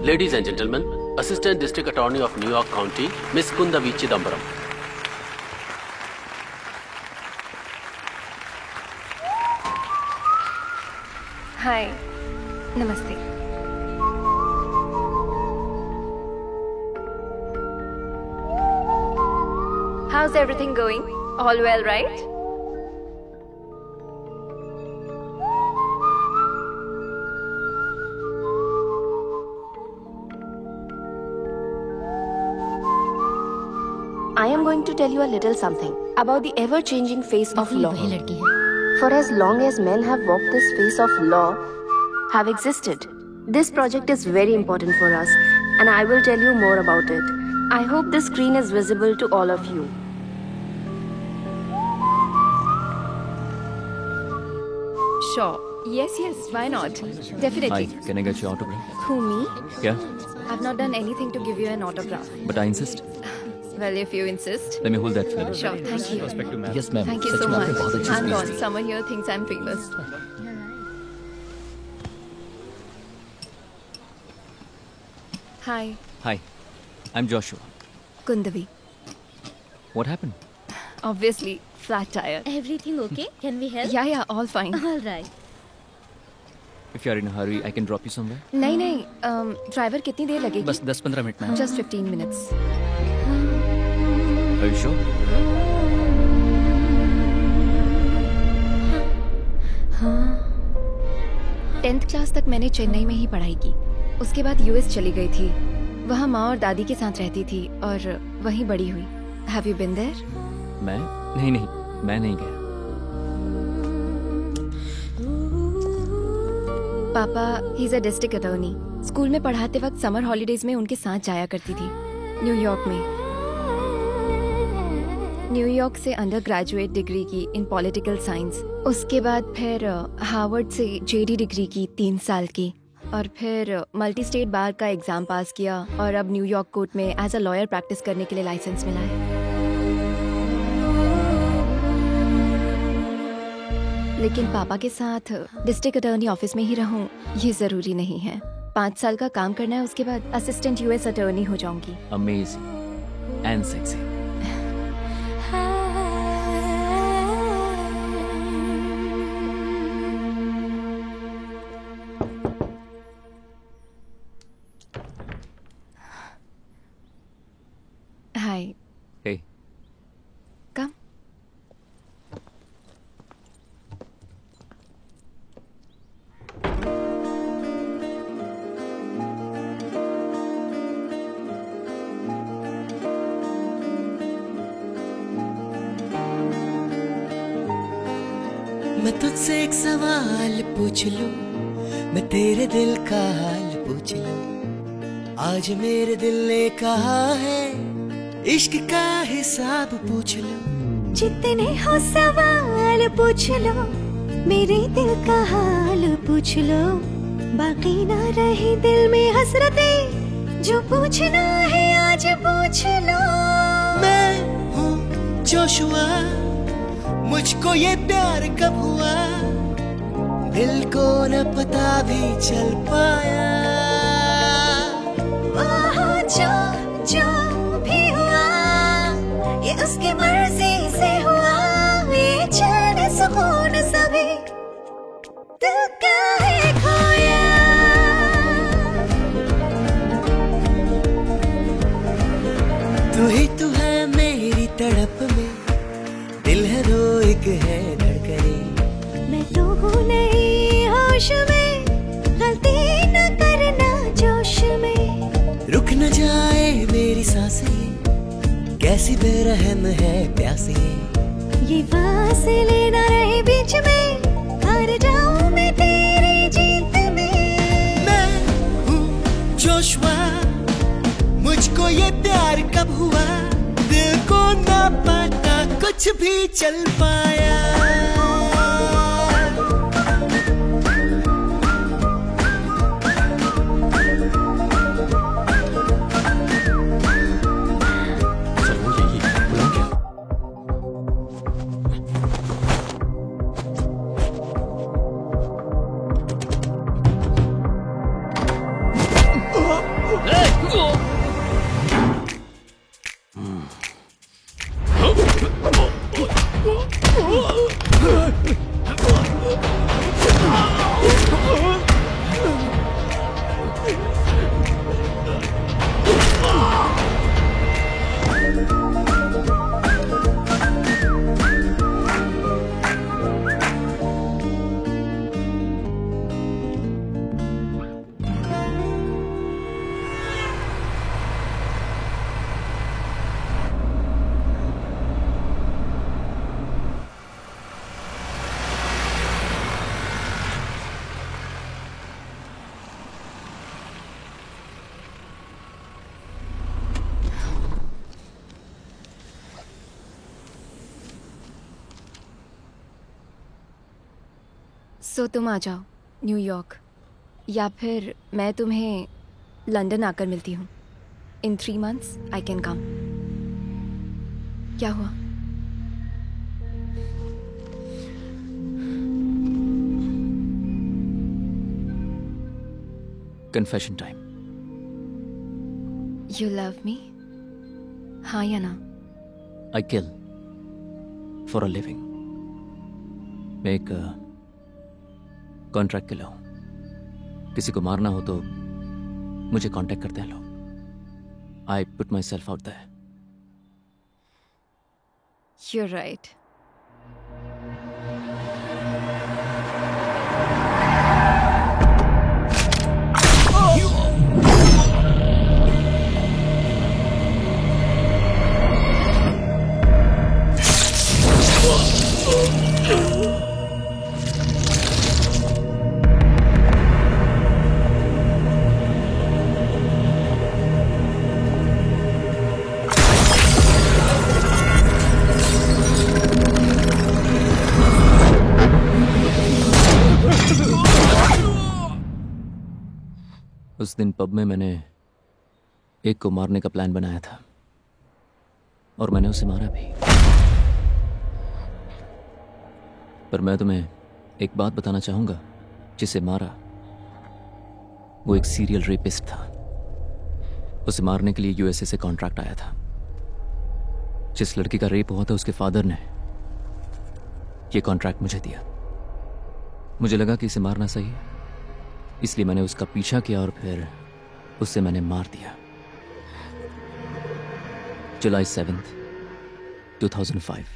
Ladies and gentlemen, Assistant District Attorney of New York County, Ms. Kundavi Chidambaram. Hi. Namaste. How's everything going? All well, right? I am going to tell you a little something about the ever-changing face of law. For as long as men have walked this face of law, have existed, this project is very important for us, and I will tell you more about it. I hope the screen is visible to all of you. Sure. Yes, why not? Definitely. Hi, can I get your autograph? Who, me? Yeah, I've not done anything to give you an autograph. but I insist. Well, if you insist. Let me hold that for you. Sure, thank you. Yes, ma'am. Thank you so much. I'm gone. Someone here thinks I'm famous. Hi, Hi, I'm Joshua. Kundavi. What happened? Obviously, flat tire. Everything okay? Can we help? Yeah, all fine. All right. If you are in a hurry, I can drop you somewhere. नहीं, driver कितनी देर लगेगी? बस 10-15 minute में. Just 15 minutes. Are you sure? Tenth class तक मैंने चेन्नई में ही पढ़ाई की. उसके बाद यूएस चली गई थी. वहाँ माँ और दादी के साथ रहती थी और वहीं बड़ी हुई. Have you been there? मैं? नहीं, मैं नहीं गया. पापा he is a district attorney. School में पढ़ाते वक्त समर हॉलीडेज में उनके साथ जाया करती थी न्यूयॉर्क में. न्यूयॉर्क से अंडर ग्रेजुएट डिग्री की इन पॉलिटिकल साइंस. उसके बाद फिर हार्वर्ड से जेडी डिग्री की 3 साल की. और फिर मल्टी स्टेट बार का एग्जाम पास किया और अब न्यूयॉर्क कोर्ट में एज अ लॉयर प्रैक्टिस करने के लिए लाइसेंस मिला है. लेकिन पापा के साथ डिस्ट्रिक्ट अटॉर्नी ऑफिस में ही रहूं ये जरूरी नहीं है. 5 साल का काम करना है, उसके बाद असिस्टेंट यूएस अटॉर्नी हो जाऊंगी. Amazing and sexy. Hi. Hey. कम. मैं तुझसे एक सवाल पूछ लूं, मैं तेरे दिल का हाल पूछ लूं. आज मेरे दिल ने कहा है इश्क का हिसाब पूछ लो. जितने हो सवाल पूछ लो, मेरे दिल का हाल पूछ लो. बाकी ना रही दिल में हसरतें, जो पूछना है आज पूछ लो. मैं हूँ जोशुआ, मुझको ये प्यार कब हुआ, दिल को न पता भी चल पाया. जो भी हुआ ये उसकी मर्जी से हुआ. ये चैन सुकून सभी दिल का है खोया. तू ही तू है मेरी तड़प में, दिल है दो एक है धड़कने. मैं तो हूँ नहीं होश में, गलती न करना जोश में. रुक न जाए मेरी सांसें, कैसी बेरहम है प्यासे. ये फासले न रहे बीच में, हार जाऊं मैं तेरी जीत में. मैं हूँ जोशुआ, मुझको ये प्यार कब हुआ, दिल को ना पता कुछ भी चल पाया। सो तुम आ जाओ न्यूयॉर्क, या फिर मैं तुम्हें लंदन आकर मिलती हूँ। इन 3 months आई कैन कम। क्या हुआ? Confession time. You love me? हाँ या ना? आई किल फॉर अ लिविंग। मैं एक कॉन्ट्रैक्ट किलर हूं। किसी को मारना हो तो मुझे कांटेक्ट करते हैं लोग। I put myself out there. You're right. उस दिन पब में मैंने एक को मारने का प्लान बनाया था और मैंने उसे मारा भी। पर मैं तुम्हें एक बात बताना चाहूंगा, जिसे मारा वो एक सीरियल रेपिस्ट था। उसे मारने के लिए यूएसए से कॉन्ट्रैक्ट आया था। जिस लड़की का रेप हुआ था उसके फादर ने ये कॉन्ट्रैक्ट मुझे दिया। मुझे लगा कि इसे मारना सही है, इसलिए मैंने उसका पीछा किया और फिर उसे मैंने मार दिया। जुलाई 7th, 2005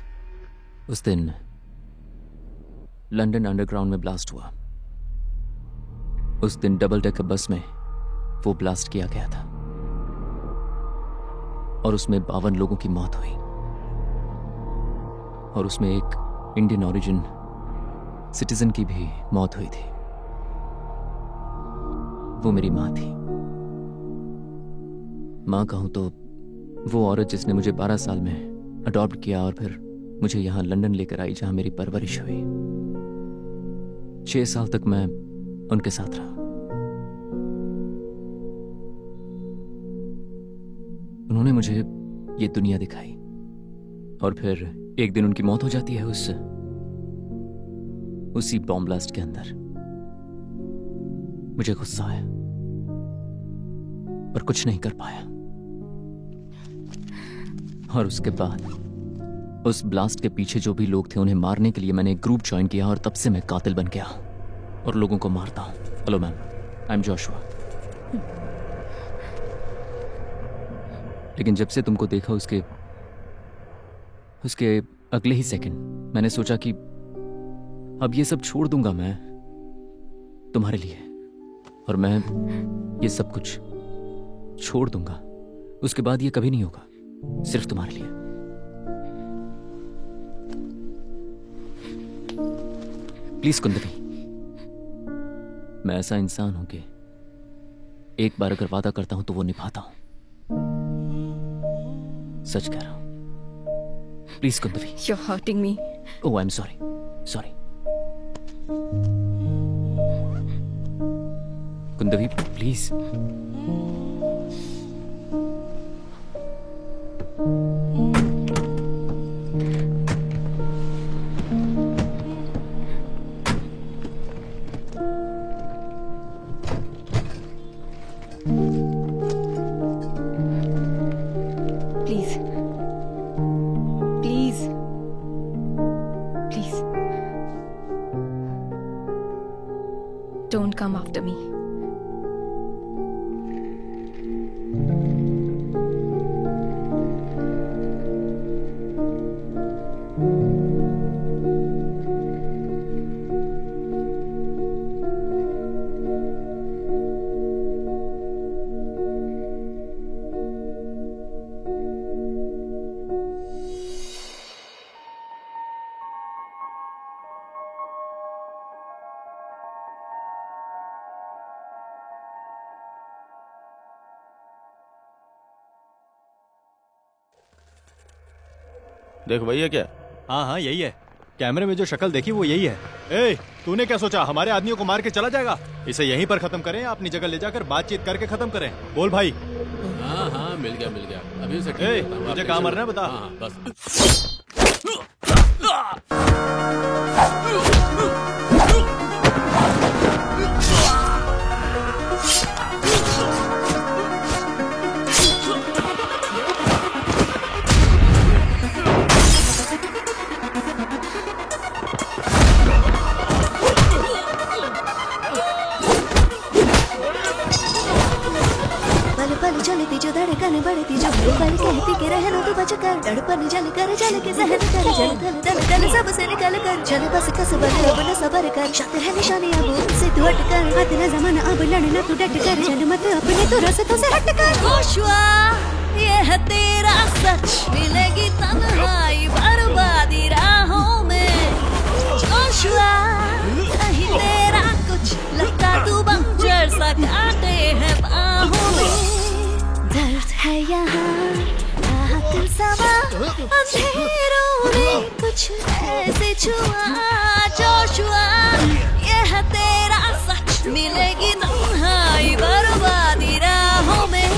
उस दिन लंदन अंडरग्राउंड में ब्लास्ट हुआ। उस दिन डबल डेकर बस में वो ब्लास्ट किया गया था और उसमें 52 लोगों की मौत हुई और उसमें एक इंडियन ओरिजिन सिटीजन की भी मौत हुई थी। वो मेरी माँ थी। माँ कहूं तो वो औरत जिसने मुझे 12 साल में अडॉप्ट किया और फिर मुझे यहां लंदन लेकर आई, जहां मेरी परवरिश हुई। 6 साल तक मैं उनके साथ रहा। उन्होंने मुझे ये दुनिया दिखाई और फिर एक दिन उनकी मौत हो जाती है उसी बॉम्ब ब्लास्ट के अंदर। मुझे गुस्सा आया पर कुछ नहीं कर पाया और उसके बाद उस ब्लास्ट के पीछे जो भी लोग थे उन्हें मारने के लिए मैंने एक ग्रुप ज्वाइन किया और तब से मैं कातिल बन गया और लोगों को मारता हूं। Hello ma'am, I am Joshua. लेकिन जब से तुमको देखा उसके अगले ही सेकंड मैंने सोचा कि अब ये सब छोड़ दूंगा मैं तुम्हारे लिए, और मैं ये सब कुछ छोड़ दूंगा। उसके बाद ये कभी नहीं होगा, सिर्फ तुम्हारे लिए। प्लीज कुंदवी, मैं ऐसा इंसान हूं कि एक बार अगर वादा करता हूं तो वो निभाता हूं। सच कह रहा हूँ। Please Kundavi. You're hurting me. Oh I am sorry, sorry. Kundavi please. Please. Please. Please. Don't come after me. देख भैया क्या? हाँ हाँ यही है, कैमरे में जो शक्ल देखी वो यही है। ए, तूने क्या सोचा हमारे आदमियों को मार के चला जाएगा? इसे यहीं पर खत्म करें, अपनी जगह ले जाकर बातचीत करके खत्म करें। बोल भाई। हाँ हाँ मिल गया अभी उसे तुझे कहाँ मरना है बता। हाँ, बस चलती जो धड़कन बढ़ती जो पल कहती के रहना तू बच कर धड़पन जल कर जल के सहन कर जल धन धन धन सबसे निकल कर चल बस कस बल अब न सबर कर शब्द है निशानी अब उनसे तू हट कर हाथ न जमाना अब लड़ना तू डट कर जन मत अपने तो रास्तों से हट कर जोशुआ ये है तेरा सच मिलेगी तन्हाई बर्बादी राहों में जोशुआ नहीं तेरा कुछ लगता तू बंजर सा काटे है बाहों में दर्द है यहाँ आकल सवा अंधेरों में कुछ ऐसे छुआ जोशुआ ये है तेरा सच मिलेगी तन्हाई बर्बादी राहों में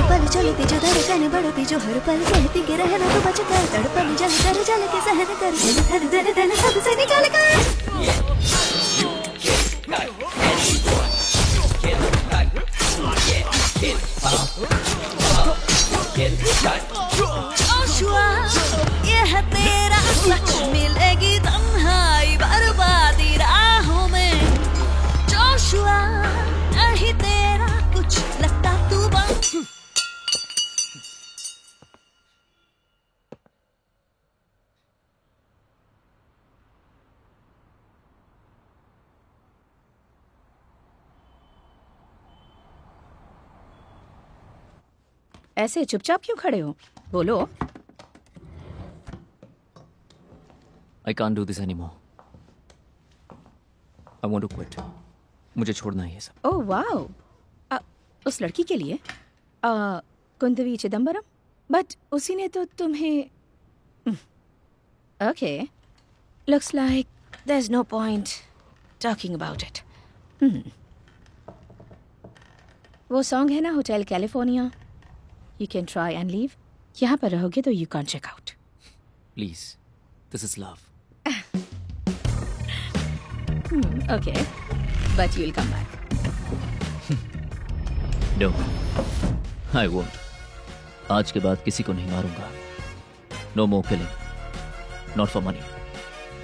पल चलती जो धड़कन बढ़ती जो हर पल कहती के रहना तो बच कर तड़पन जल के सहन कर धन धन धन सबसे निकल कर जोशुआ ये है तेरा सच मिलेगी तन्हाई बर्बादी राहों में जोशुआ नहीं तेरा कुछ लगता तू ऐसे चुपचाप क्यों खड़े हो? बोलो। I can't do this anymore. I want to quit. मुझे छोड़ना है ये सब। ओह वाओ, उस लड़की के लिए कुंदवी चिदम्बरम, बट उसी ने तो तुम्हें okay, looks like there is no point talking about it. वो सॉन्ग है ना hotel California, you can try and leave. यहाँ पर रहोगे तो you can check out. Please, this is love. Okay, but you will come back. No, I won't. आज के बाद किसी को नहीं मारूंगा। No more killing. Not for money.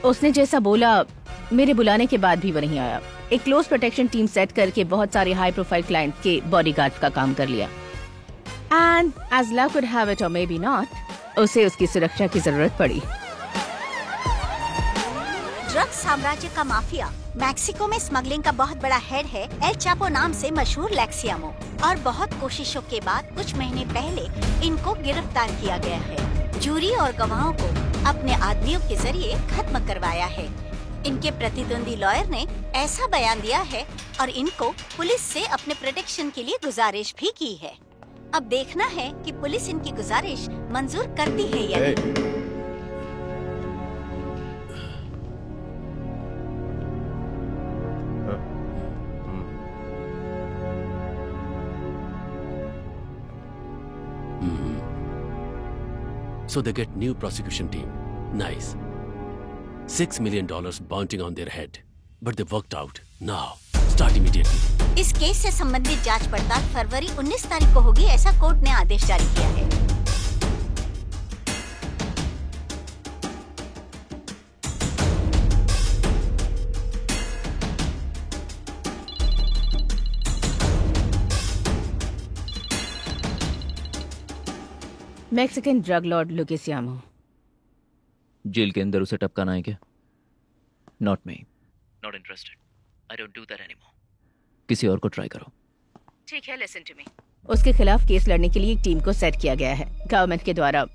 उसने जैसा बोला, मेरे बुलाने के बाद भी वो नहीं आया। एक क्लोज प्रोटेक्शन टीम सेट करके बहुत सारे हाई प्रोफाइल क्लाइंट के बॉडीगार्ड का काम कर लिया। And as luck would have it और मे बी नॉट, उसे उसकी सुरक्षा की जरूरत पड़ी। ड्रग्स साम्राज्य का माफिया मैक्सिको में स्मगलिंग का बहुत बड़ा हेड है एल चापो नाम से मशहूर लेक्सियामो, और बहुत कोशिशों के बाद कुछ महीने पहले इनको गिरफ्तार किया गया है। जूरी और गवाहों को अपने आदमियों के जरिए खत्म करवाया है। इनके प्रतिद्वंदी लॉयर ने ऐसा बयान दिया है और इनको पुलिस से अपने प्रोटेक्शन के लिए गुजारिश भी की है। अब देखना है कि पुलिस इनकी गुजारिश मंजूर करती है या नहीं। So they get new prosecution team. Nice. $6 million bounting on their head. But they worked out. Now, start immediately. इस केस से संबंधित जांच पड़ताल फरवरी 19 तारीख को होगी, ऐसा कोर्ट ने आदेश जारी किया है। मैक्सिकन ड्रग लॉर्ड लुकेसियामो। जेल के अंदर उसे टपकाना है क्या? Not me, not interested, I don't do that anymore. किसी और को ट्राई करो। ठीक है, लिसन टू मी। उसके खिलाफ केस लड़ने के लिए एक टीम को सेट किया गया है गवर्नमेंट के द्वारा।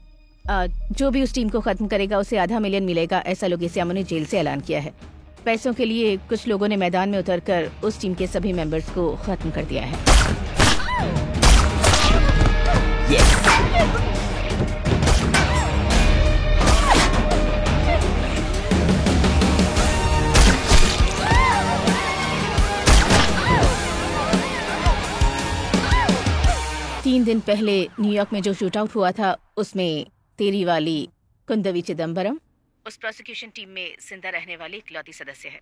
जो भी उस टीम को खत्म करेगा उसे $500 मिलियन मिलेगा, ऐसा लुकेसियामो ने जेल से ऐलान किया है। पैसों के लिए कुछ लोगों ने मैदान में उतरकर उस टीम के सभी मेंबर्स को खत्म कर दिया है। तीन दिन पहले न्यूयॉर्क में जो शूट आउट हुआ था उसमें तेरी वाली कुंदवी चिदम्बरम उस प्रोसिक्यूशन टीम में जिंदा रहने वाली इकलौती सदस्य है।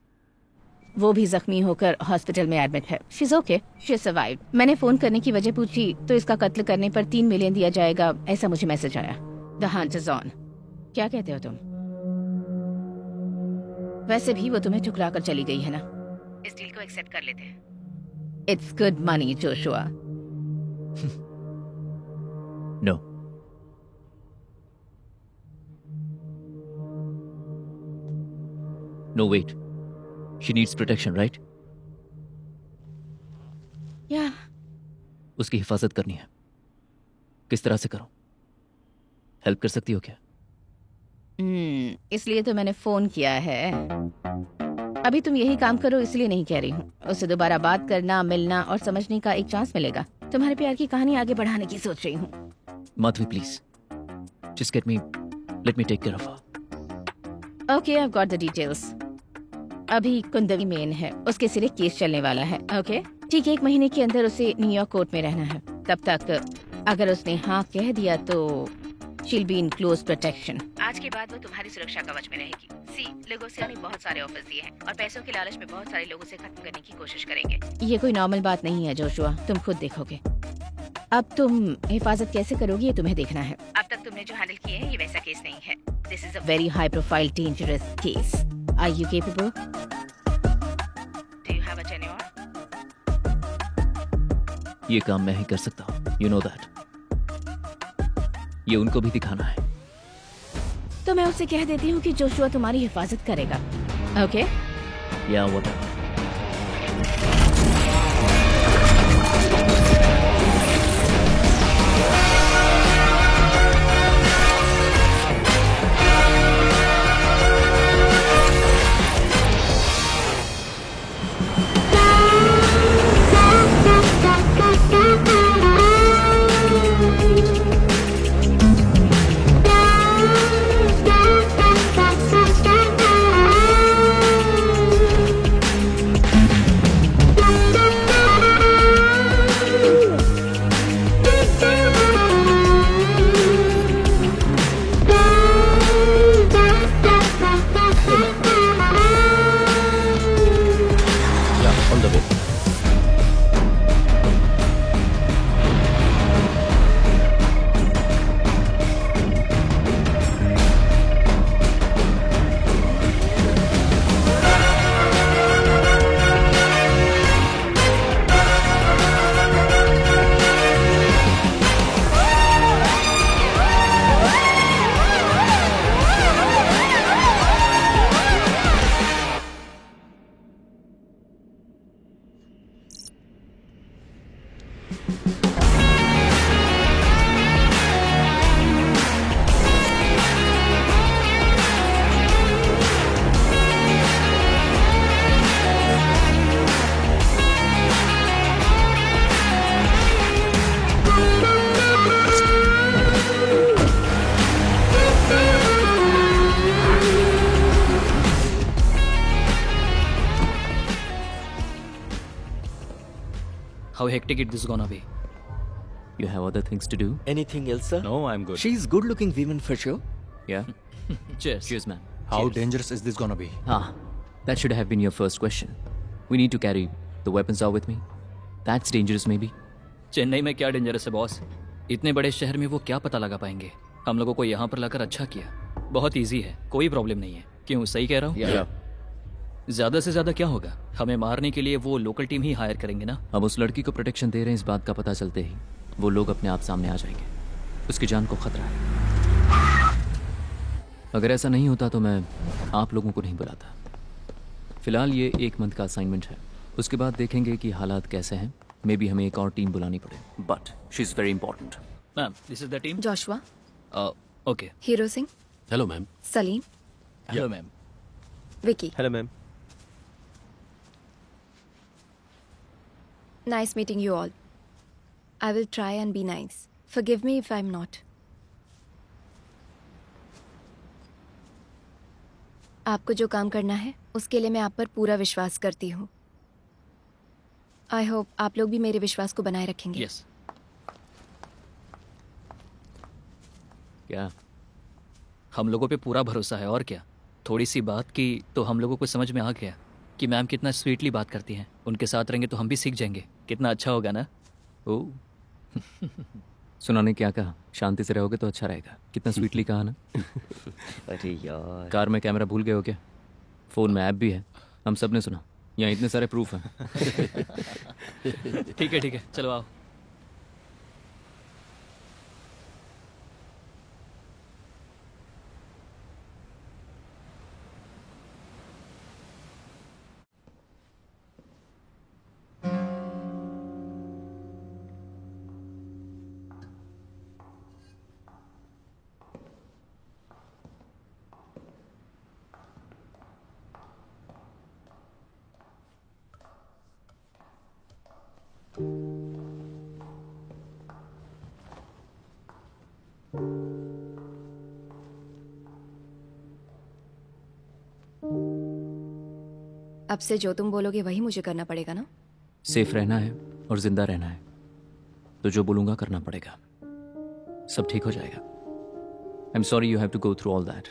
वो भी जख्मी होकर हॉस्पिटल में एडमिट है। She is okay, she survived. मैंने फोन करने की वजह पूछी तो इसका कत्ल करने पर $3 मिलियन दिया जाएगा, ऐसा मुझे मैसेज आया। The Hunt is on. क्या कहते हो तुम? वैसे भी वो तुम्हें ठुकरा कर चली गई है ना, इस डील को एक्सेप्ट कर लेते हैं। It's good money Joshua. No. No, wait. She needs protection, right? Yeah. उसकी हिफाजत करनी है। किस तरह से करूं? हेल्प कर सकती हो क्या? इसलिए तो मैंने फोन किया है। अभी तुम यही काम करो इसलिए नहीं कह रही हूँ। उससे दोबारा बात करना, मिलना और समझने का एक चांस मिलेगा। तुम्हारे प्यार की कहानी आगे बढ़ाने की सोच रही हूँ। Madhvi, please. Just let me take care of her. Okay, I've got the details. अभी कुंदवी मेन है, उसके सिरे केस चलने वाला है। ओके, ठीक है, 1 महीने के अंदर उसे न्यूयॉर्क कोर्ट में रहना है। तब तक अगर उसने हाँ कह दिया तो she'll be in close protection. आज के बाद वो तुम्हारी सुरक्षा कवच में रहेगी। सी, लुकेसिया ने बहुत सारे ऑफर्स दिए हैं और पैसों के लालच में बहुत सारे लोगों से खत्म करने की कोशिश करेंगे। ये कोई नॉर्मल बात नहीं है जोशुआ, तुम खुद देखोगे। अब तुम हिफाजत कैसे करोगी ये तुम्हें देखना है। अब तक तुमने जो हैंडल किए हैं ये वैसा केस नहीं है। This is a very high profile dangerous case. Are you capable? Do you have a tenure? ये काम मैं ही कर सकता हूँ, यू नो दैट। ये उनको भी दिखाना है। तो मैं उससे कह देती हूँ कि जोशुआ तुम्हारी हिफाजत करेगा। ओके? या whatever. How hectic it is gonna be. You have other things to do? Anything else, sir? No, I'm good. She's good-looking woman for sure. Yeah. Cheers. Cheers, man. How Cheers. dangerous is this gonna be? That should have been your first question. We need to carry the weapons out with me. That's dangerous, maybe. Chennai में क्या dangerous है boss? इतने बड़े शहर में वो क्या पता लगा पाएंगे? हम लोगों को यहाँ पर लाकर अच्छा किया। बहुत इजी है, कोई प्रॉब्लम नहीं है। क्यों, सही कह रहा हूँ? Yeah. ज्यादा से ज्यादा क्या होगा? हमें मारने के लिए वो लोकल टीम ही हायर करेंगे ना। हम उस लड़की को प्रोटेक्शन दे रहे हैं, इस बात का पता चलते ही वो लोग अपने आप सामने आ जाएंगे। उसकी जान को खतरा है। अगर ऐसा नहीं होता तो मैं आप लोगों को नहीं बुलाता। फिलहाल ये 1 मंथ का असाइनमेंट है, उसके बाद देखेंगे कि हालात कैसे हैं। मे बी हमें एक और टीम बुलानी पड़े, but she is very important. Ma'am, this is the team. Joshua, okay. Hero Singh, Hello, ma'am. Salim, hello ma'am. Vicky. Hello ma'am. Nice meeting you all. I will try and be nice. Forgive me if I'm not. आपको जो काम करना है उसके लिए मैं आप पर पूरा विश्वास करती हूँ। आई होप आप लोग भी मेरे विश्वास को बनाए रखेंगे। यस। क्या? हम लोगों पे पूरा भरोसा है, और क्या। थोड़ी सी बात की तो हम लोगों को समझ में आ गया कि मैम कितना स्वीटली बात करती हैं। उनके साथ रहेंगे तो हम भी सीख जाएंगे। कितना अच्छा होगा ना? ओ सुना ने क्या कहा? शांति से रहोगे तो अच्छा रहेगा। कितना स्वीटली कहा ना। अरे यार, कार में कैमरा भूल गए हो क्या? फ़ोन में ऐप भी है, हम सब ने सुना। यहाँ इतने सारे प्रूफ हैं। ठीक है, चलो आओ। अब से जो तुम बोलोगे वही मुझे करना पड़ेगा ना? सेफ रहना है और जिंदा रहना है तो जो बोलूंगा करना पड़ेगा। सब ठीक हो जाएगा। I am sorry you have to go through all that.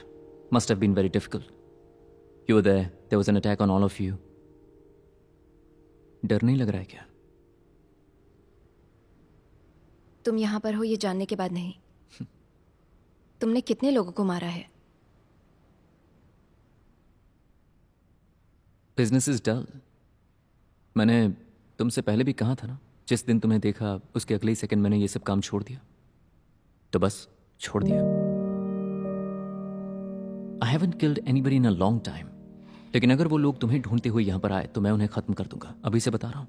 Must have been very difficult. You were there was an attack on all of you. डर नहीं लग रहा है क्या? तुम यहाँ पर हो ये जानने के बाद नहीं। तुमने कितने लोगों को मारा है? Business is dull. मैंने तुमसे पहले भी कहा था ना, जिस दिन तुम्हें देखा उसके अगले ही सेकंड मैंने ये सब काम छोड़ दिया। तो बस छोड़ दिया। I haven't killed anybody in a long time. लेकिन अगर वो लोग तुम्हें ढूंढते हुए यहां पर आए तो मैं उन्हें खत्म कर दूंगा। अभी से बता रहा हूं।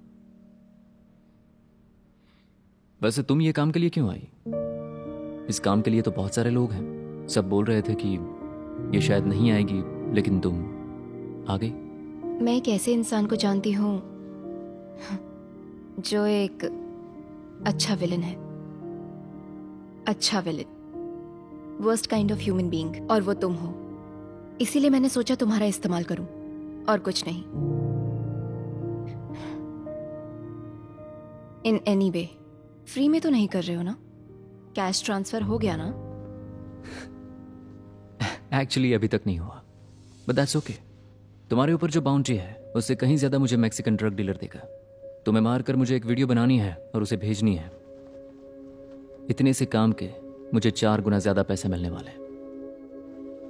वैसे तुम ये काम के लिए क्यों आई? इस काम के लिए तो बहुत सारे लोग हैं। सब बोल रहे थे कि ये शायद नहीं आएगी, लेकिन तुम आ गई। मैं एक ऐसे इंसान को जानती हूँ जो एक अच्छा विलन है। अच्छा villain, worst kind of human being, और वो तुम हो। इसीलिए मैंने सोचा तुम्हारा इस्तेमाल करूं, और कुछ नहीं। इन एनी वे, फ्री में तो नहीं कर रहे हो ना? कैश ट्रांसफर हो गया ना? एक्चुअली अभी तक नहीं हुआ, बट दैट्स ओके। तुम्हारे ऊपर जो बाउंड्री है उससे कहीं ज्यादा मुझे मैक्सिकन ड्रग डीलर देगा। तुम्हें मारकर मुझे एक वीडियो बनानी है और उसे भेजनी है। इतने से काम के मुझे 4 गुना ज्यादा पैसे मिलने वाले हैं,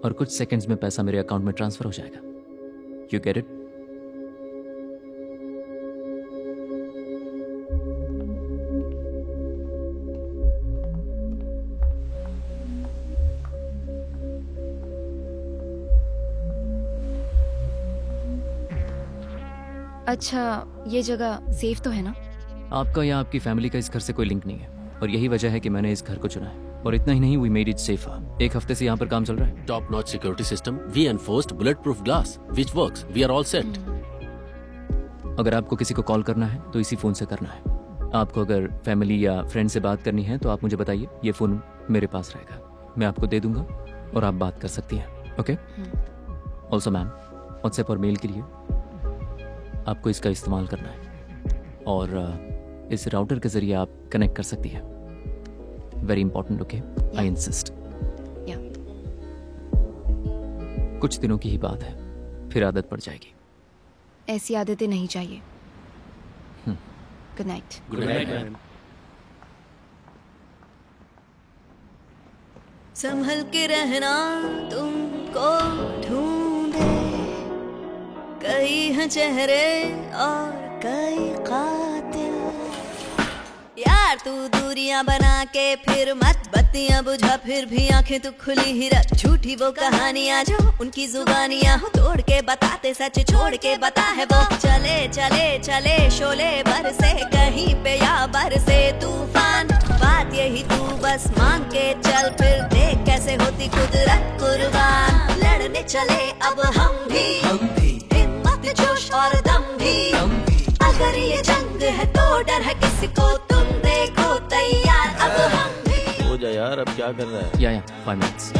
और कुछ सेकंड्स में पैसा मेरे अकाउंट में ट्रांसफर हो जाएगा। You get it? अच्छा, ये जगह सेफ तो है ना? आपका या आपकी फैमिली का इस घर से कोई लिंक नहीं है, और यही वजह है कि मैंने इस घर को चुना है। और इतना ही नहीं, वी मेड इट सेफर। 1 हफ्ते से यहाँ पर काम चल रहा है। Top notch security system. We enforced bulletproof glass, which works. We are all set. अगर आपको किसी को कॉल करना है तो इसी फोन से करना है। आपको अगर फैमिली या फ्रेंड से बात करनी है तो आप मुझे बताइए। ये फोन मेरे पास रहेगा, मैं आपको दे दूंगा और आप बात कर सकती हैं। ओके? ऑल्सो मैम, व्हाट्सएप और मेल के लिए आपको इसका इस्तेमाल करना है। और इस राउटर के जरिए आप कनेक्ट कर सकती है। Very important, okay? I insist. कुछ दिनों की ही बात है, फिर आदत पड़ जाएगी। ऐसी आदतें नहीं चाहिए। Good night. Good night ma'am. संभल के रहना तुमको ढूंढे, कई हैं चेहरे और कई कातिल। यार तू दूरियां बना के फिर मत बत्तियां बुझा, फिर भी आंखें तू खुली ही रख। झूठी वो कहानियां जो उनकी जुबानियां हो, तोड़ के बताते सच छोड़ के बता है वो। चले चले चले शोले बरसे कहीं पे या बरसे तूफान, बात यही तू बस मांग के चल, फिर देख कैसे होती कुदरत कुर्बान। लड़ने चले अब हम भी हिम्मत जोश और दम भी। अगर ये जंग है तो डर है किसको, तुम देखो तैयार अब हम भी। हो जा यार, अब क्या कर रहा है? या 5 मिनट्स।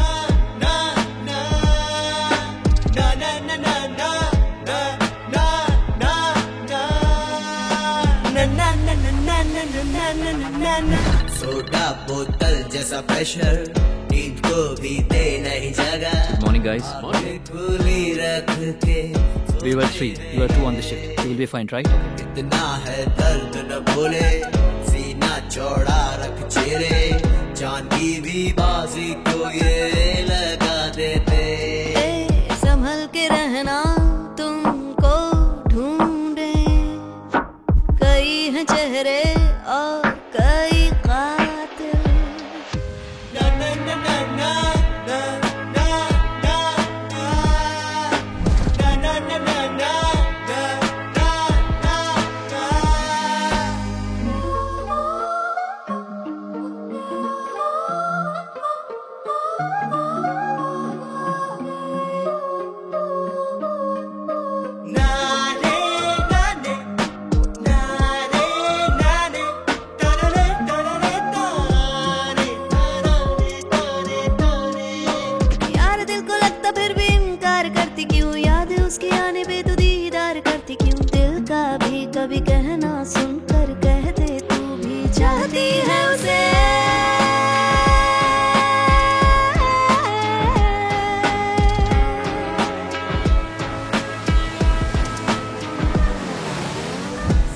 सोडा बोतल जैसा प्रेशर, नींद को भी दे नहीं जगह। Morning guys. खुली रख के We were 3, you were 2 on the shift. You will be fine, right? कितना है दर्द न भूले, सीना चौड़ा रख चेहरे, जान की भी बाजी को ये लगा देते। संभल के रहना तुमको ढूंढे, कई हैं चेहरे और कई कातिल। ना ना ना ना ना ना ना ना ना ना ना। यार दिल को लगता फिर भी इनकार करती क्यों, याद उसके आने पे तू दीदार करती क्यों। दिल का भी कभी कहना सुनकर कह दे, तू भी चाहती है उसे।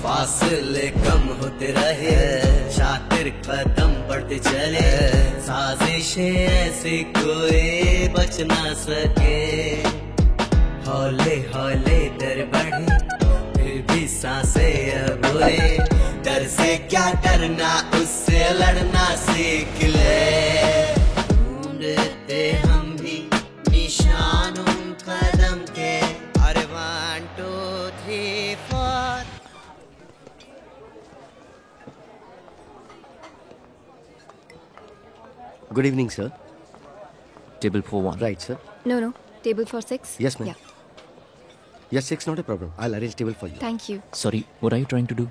फासले कम होते रहे, शातिर कदम बढ़ते चले, साजिशें ऐसी कोई बच ना सके। हौले हौले डर बढ़े, फिर भी सांसें अब हुए, डर से क्या डरना उससे लड़ना सीख ले। ढूंढते हम भी निशान उन कदम के, अरे 1 2 3 4। Good evening, sir. Table for 1. Right, sir. No, table for 6. Yes, ma'am. Yes, 6, not a problem. I'll arrange table for you. Thank you. Sorry, what are you trying to do?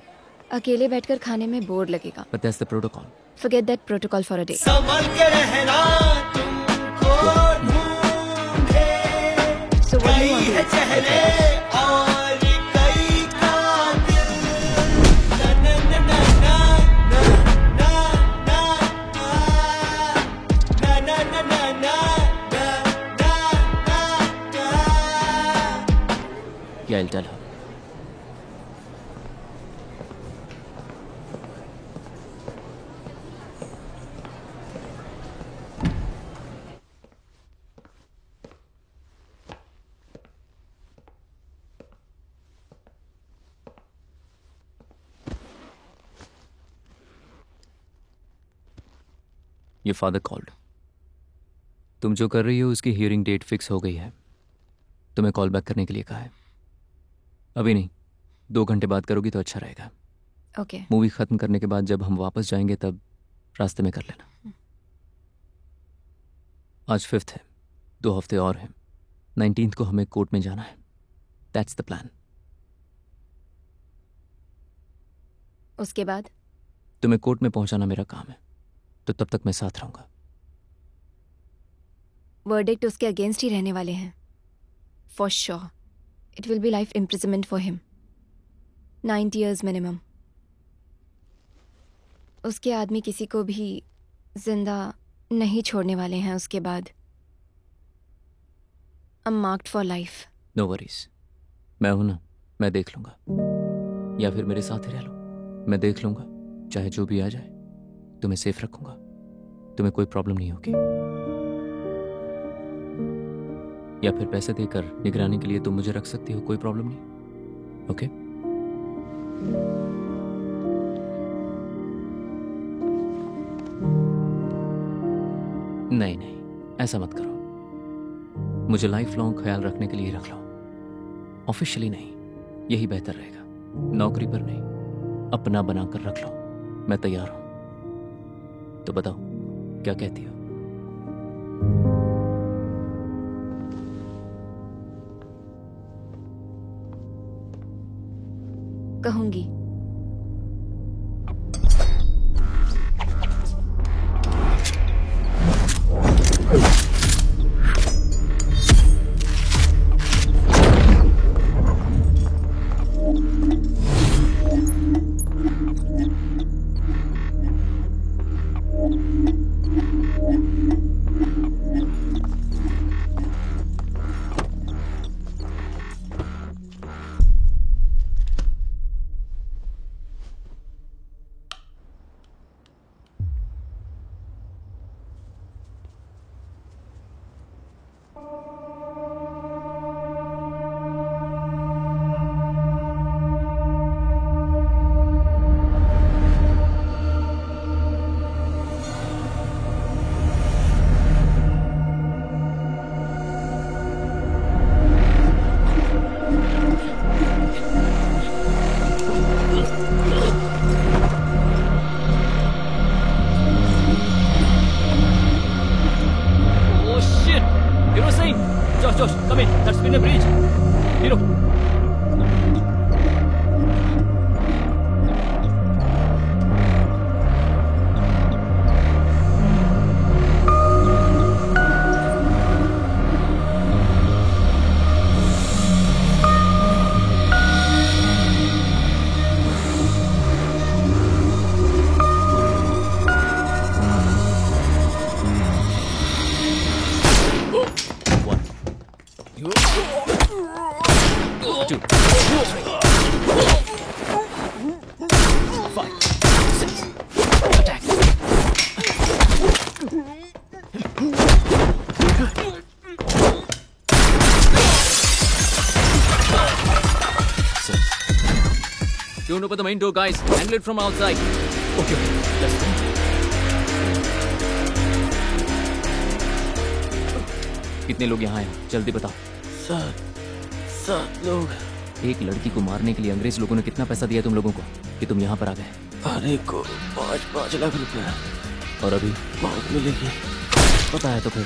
अकेले बैठकर खाने में बोर लगेगा। But that's the protocol. Forget that protocol for a day. संभल के रहना तुमको ढूंढे, So what do you कई है want? चेहरे और कई कातिल। ना ना ना ना ना ना ना ना ना ना ना ना। Yeah, I'll tell her. Your father called. तुम जो कर रही हो उसकी हियरिंग डेट फिक्स हो गई है। तुम्हें कॉल बैक करने के लिए कहा है। अभी नहीं, 2 घंटे बाद करोगी तो अच्छा रहेगा। Okay. मूवी खत्म करने के बाद जब हम वापस जाएंगे तब रास्ते में कर लेना। आज 5th है, 2 हफ्ते और हैं। 19th को हमें कोर्ट में जाना है। That's the plan. उसके बाद तुम्हें कोर्ट में पहुंचाना मेरा काम है, तो तब तक मैं साथ रहूंगा। वर्डिक्ट उसके अगेंस्ट ही रहने वाले हैं। For sure. It will be life imprisonment for him. 90 years minimum. उसके आदमी किसी को भी जिंदा नहीं छोड़ने वाले हैं उसके बाद। I'm marked for life. No worries, मैं हूं ना, मैं देख लूंगा। या फिर मेरे साथ ही रह लो, मैं देख लूंगा। चाहे जो भी आ जाए, तुम्हें सेफ रखूंगा, तुम्हें कोई प्रॉब्लम नहीं होगी। या फिर पैसे देकर निगरानी के लिए तुम मुझे रख सकती हो, कोई प्रॉब्लम नहीं। ओके? नहीं नहीं, ऐसा मत करो। मुझे लाइफ लॉन्ग ख्याल रखने के लिए रख लो, ऑफिशियली नहीं, यही बेहतर रहेगा। नौकरी पर नहीं, अपना बनाकर रख लो। मैं तैयार हूं, तो बताओ क्या कहती हो? कहूंगी। Josh, come in. That's been a bridge. Hero. Don't open the main door, guys. Handle it from outside. Okay, let's go. कितने लोग यहाँ हैं? जल्दी बताओ। 7 लोग। एक लड़की को मारने के लिए अंग्रेज लोगों ने कितना पैसा दिया तुम लोगों को कि तुम यहाँ पर आ गए? हर एक को 5 लाख रुपया। और अभी बहुत मिलेगी। पता है तो फिर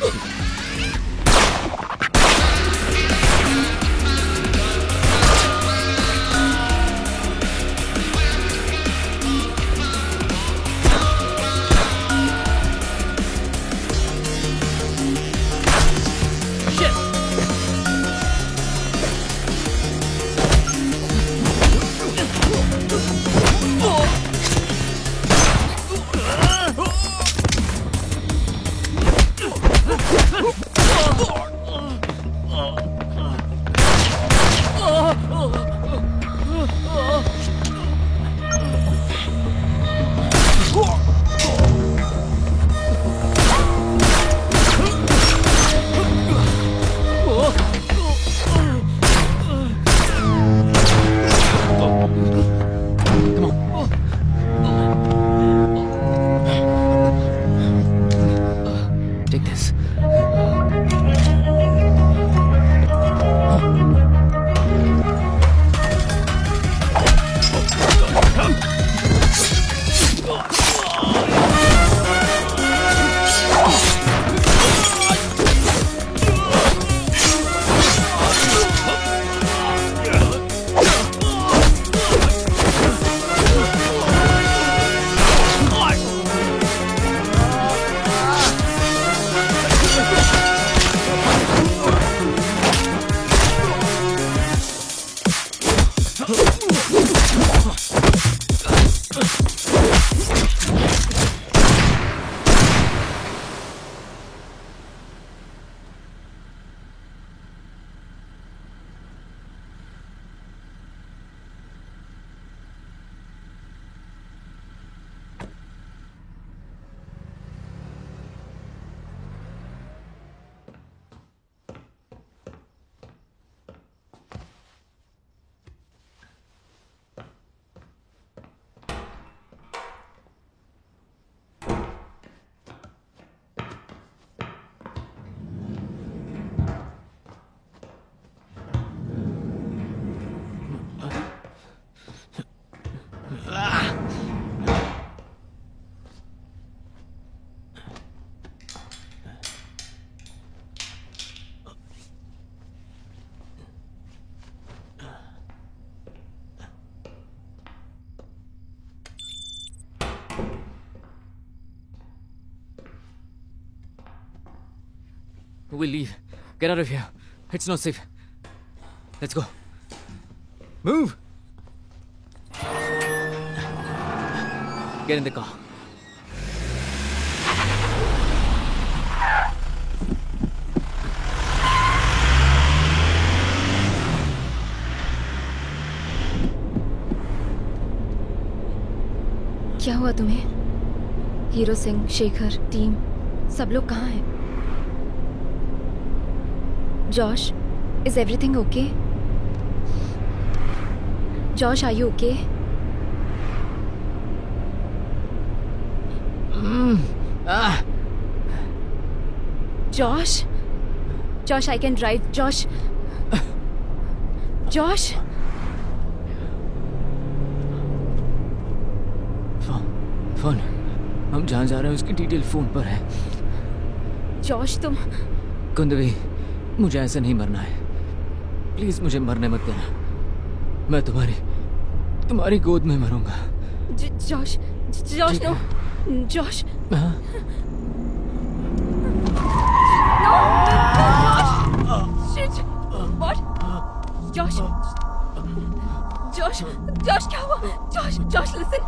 We'll leave. Get out of here. It's not safe. Let's go. Move. Get in the car. क्या हुआ तुम्हें? हीरो सिंह, शेखर, टीम, सब लोग कहाँ हैं? Josh, is everything okay? Josh, are you okay? Josh? Josh, I can drive. Josh? Josh? Phone. हम जहाँ जा रहे हैं उसकी डिटेल फोन पर है। जॉश, तुम कुंदवी, मुझे ऐसे नहीं मरना है। प्लीज मुझे मरने मत देना। मैं तुम्हारी गोद में मरूंगा। Josh, Josh, no, Josh. Josh, क्या हुआ? Josh, listen.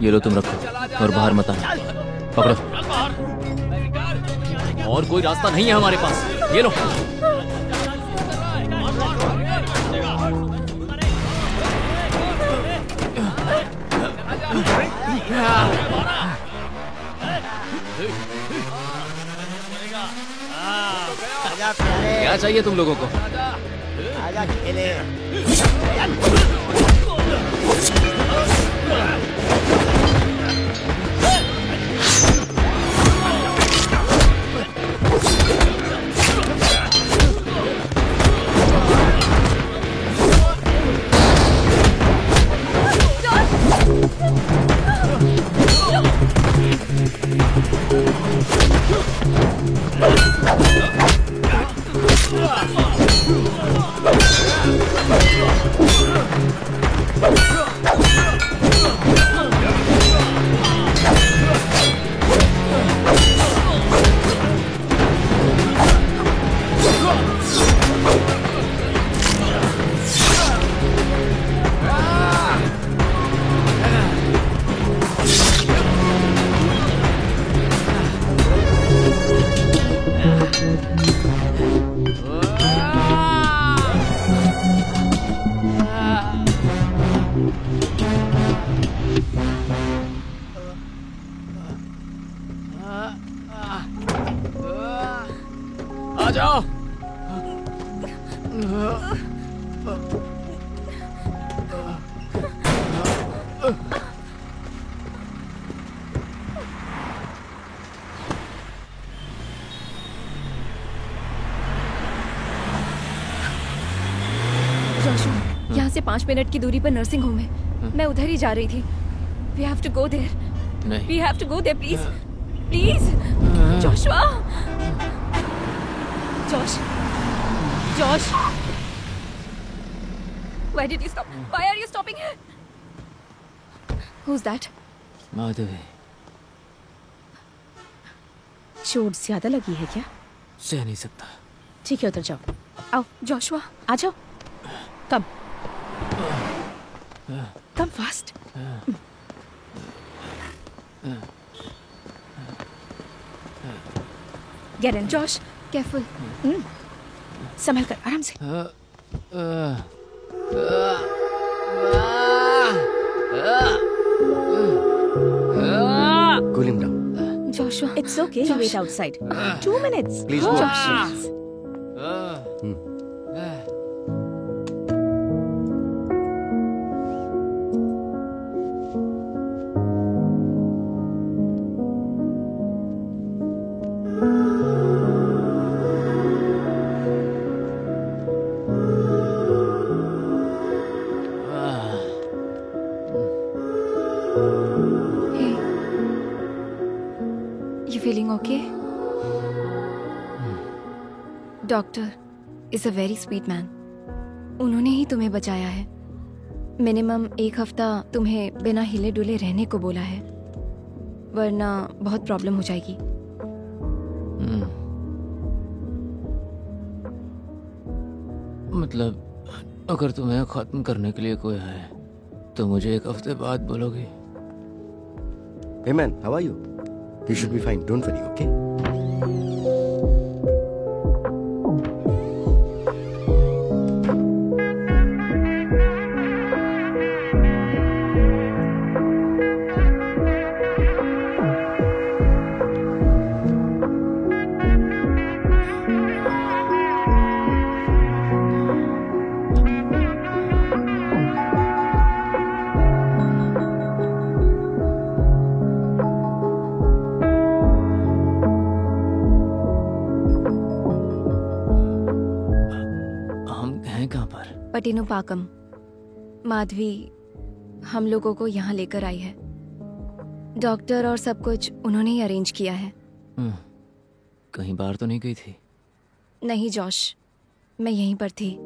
ये लो, तुम रखो और बाहर मत आना। पकड़ो। और कोई रास्ता नहीं है हमारे पास। ये लो। क्या चाहिए तुम लोगों को? आजा खेले। आ जाओ। जोशुआ, यहाँ से 5 मिनट की दूरी पर नर्सिंग होम है। मैं उधर ही जा रही थी। We have to go there. नहीं। We have to go there, please. Please. Joshua. Josh. Why did you stop? Why are you stopping here? Who's that? Madhavi. चोट ज्यादा लगी है क्या? सह नहीं सकता। ठीक है, उतर जाओ। आओ जोशुआ, आ जाओ। Come fast. Get in. Josh, careful. संभल कर, आराम से। Cool him down. Joshua, It's okay. You wait outside. 2 minutes. Please go. Josh. Hey, you feeling okay? Doctor is a very sweet man. उन्होंने ही तुम्हें बचाया है। मिनिमम 1 हफ्ता तुम्हें बिना हिले डुले रहने को बोला है, वरना बहुत प्रॉब्लम हो जाएगी। मतलब अगर तुम्हें खत्म करने के लिए कोई है तो मुझे 1 हफ्ते बाद बोलोगी। Hey man, how are you? You should be fine. Don't worry, okay? पटिनुपाकम। Madhavi हम लोगों को यहाँ लेकर आई है। डॉक्टर और सब कुछ उन्होंने ही अरेंज किया है। कहीं बाहर तो नहीं गई थी? नहीं जॉश, मैं यहीं पर थी।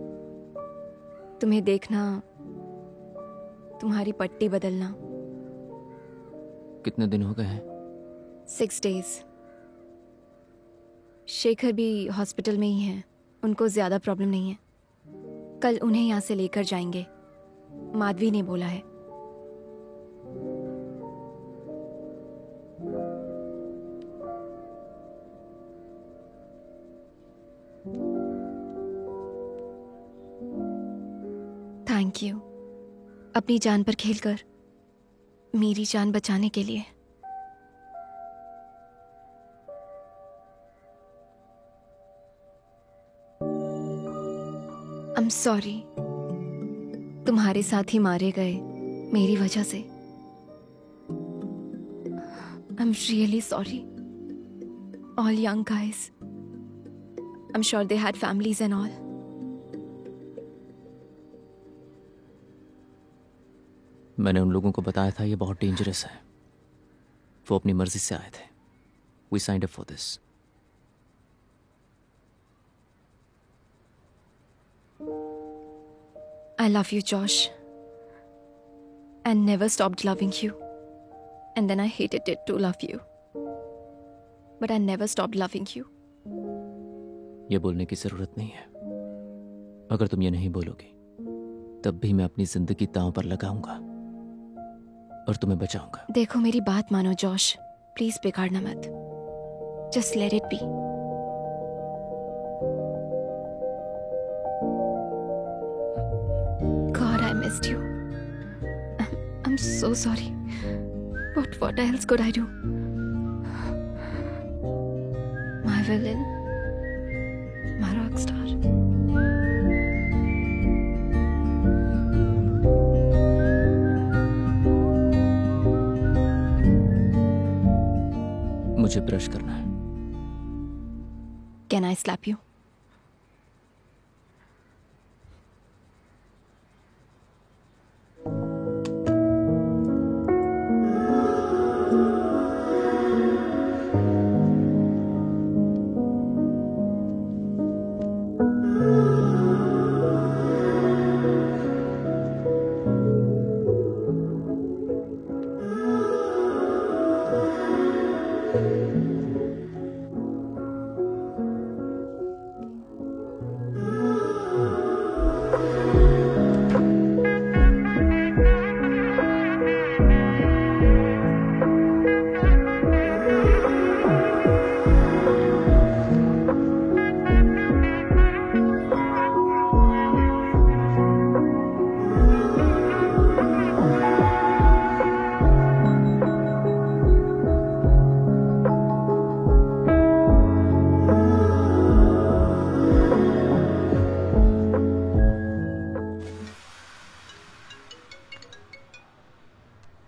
तुम्हें देखना, तुम्हारी पट्टी बदलना। कितने दिन हो गए हैं? 6 days। शेखर भी हॉस्पिटल में ही हैं। उनको ज्यादा प्रॉब्लम नहीं है। कल उन्हें यहाँ से लेकर जाएंगे, माधवी ने बोला है। थैंक यू अपनी जान पर खेलकर मेरी जान बचाने के लिए। I'm sorry, तुम्हारे साथ ही मारे गए मेरी वजह से। I'm really sorry. All young guys. I'm sure they had families and all. मैंने उन लोगों को बताया था ये बहुत डेंजरस है। वो अपनी मर्जी से आए थे। We signed up for this. I love you, Josh. And never stopped loving you. And then I hated it to love you. But I never stopped loving you. ये बोलने की जरूरत नहीं है. अगर तुम ये नहीं बोलोगी, तब भी मैं अपनी जिंदगी दांव पर लगाऊंगा और तुम्हें बचाऊंगा. देखो मेरी बात मानो जॉश. प्लीज बिगाड़ना मत. Just let it be. God, I missed you. I'm so sorry. But what else could I do? My villain. My rock star. मुझे ब्रश करना है. Can I slap you?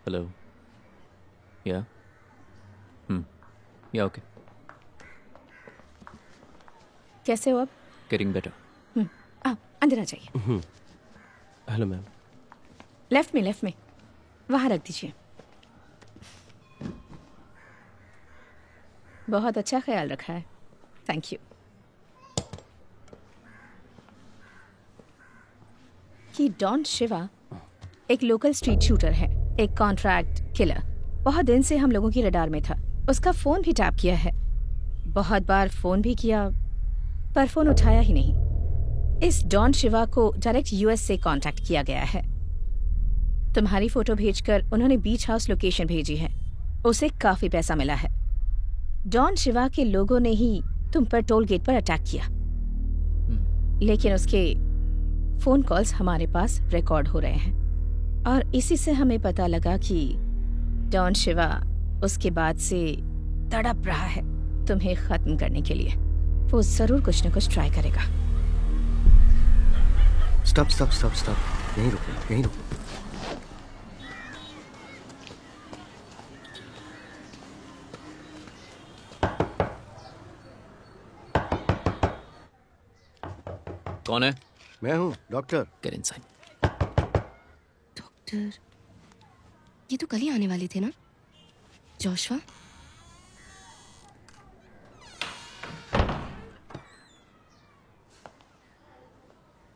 Hello. Yeah? Yeah, okay. कैसे हो अब? Getting better. अंदर आ जाइए. Hello ma'am. Left में वहाँ रख दीजिए. बहुत अच्छा ख्याल रखा है. Thank you. कि डॉन शिवा एक लोकल स्ट्रीट शूटर है, एक कॉन्ट्रैक्ट किलर. बहुत दिन से हम लोगों की रडार में था. उसका फोन भी टैप किया है. बहुत बार फोन भी किया पर फोन उठाया ही नहीं. इस डॉन शिवा को डायरेक्ट यूएस से कांटेक्ट किया गया है. तुम्हारी फोटो भेजकर उन्होंने बीच हाउस लोकेशन भेजी है. उसे काफी पैसा मिला है. डॉन शिवा के लोगों ने ही तुम पर टोल गेट पर अटैक किया, लेकिन उसके फोन कॉल्स हमारे पास रिकॉर्ड हो रहे हैं और इसी से हमें पता लगा कि डॉन शिवा उसके बाद से तड़प रहा है तुम्हें खत्म करने के लिए. वो जरूर कुछ न कुछ ट्राई करेगा. स्टॉप. यहीं रुको. कौन है? मैं हूँ डॉक्टर. Get inside. डॉक्टर, ये तो कल ही आने वाले थे ना? जोशुआ?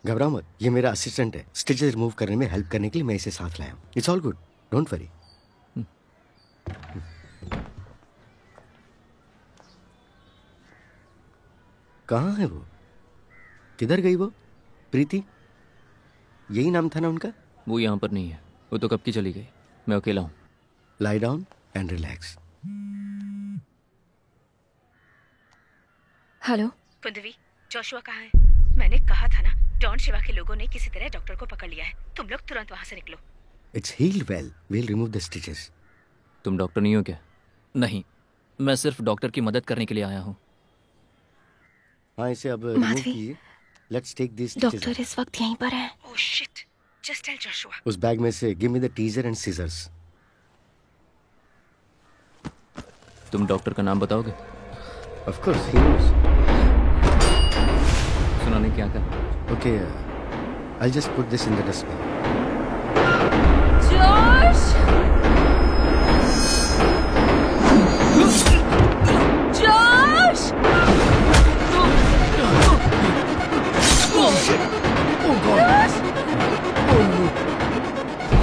घबराओ मत, ये मेरा असिस्टेंट है. स्टिचेस रिमूव करने में हेल्प करने के लिए मैं इसे साथ लाया हूँ. It's all good, don't worry. कहाँ है वो? किधर गई वो? प्रीति, यही नाम था ना उनका? वो यहाँ पर नहीं है. वो तो कब की चली गई. मैं अकेला हूँ. Lie down and relax. Hello Kundavi, Joshua कहाँ है? मैंने कहा था ना, डॉन शिवा के लोगों ने किसी तरह डॉक्टर को पकड़ लिया है. तुम लोग तुरंत वहाँ से निकलो. It's healed well. We'll remove the stitches. तुम डॉक्टर नहीं हो क्या? नहीं, मैं सिर्फ डॉक्टर की मदद करने के लिए आया हूँ. हाँ, इसे अब रिमूव कीजिए. Let's take this. डॉक्टर इस वक्त यहीं पर है. Oh shit, just tell Joshua. उस बैग में से give me the tweezers and scissors. तुम डॉक्टर का नाम बताओगे? Of course, he knows. सुना क्या कहा? Okay, I'll just put this in the dustbin. Josh! Josh! Oh shit! Oh God! Josh!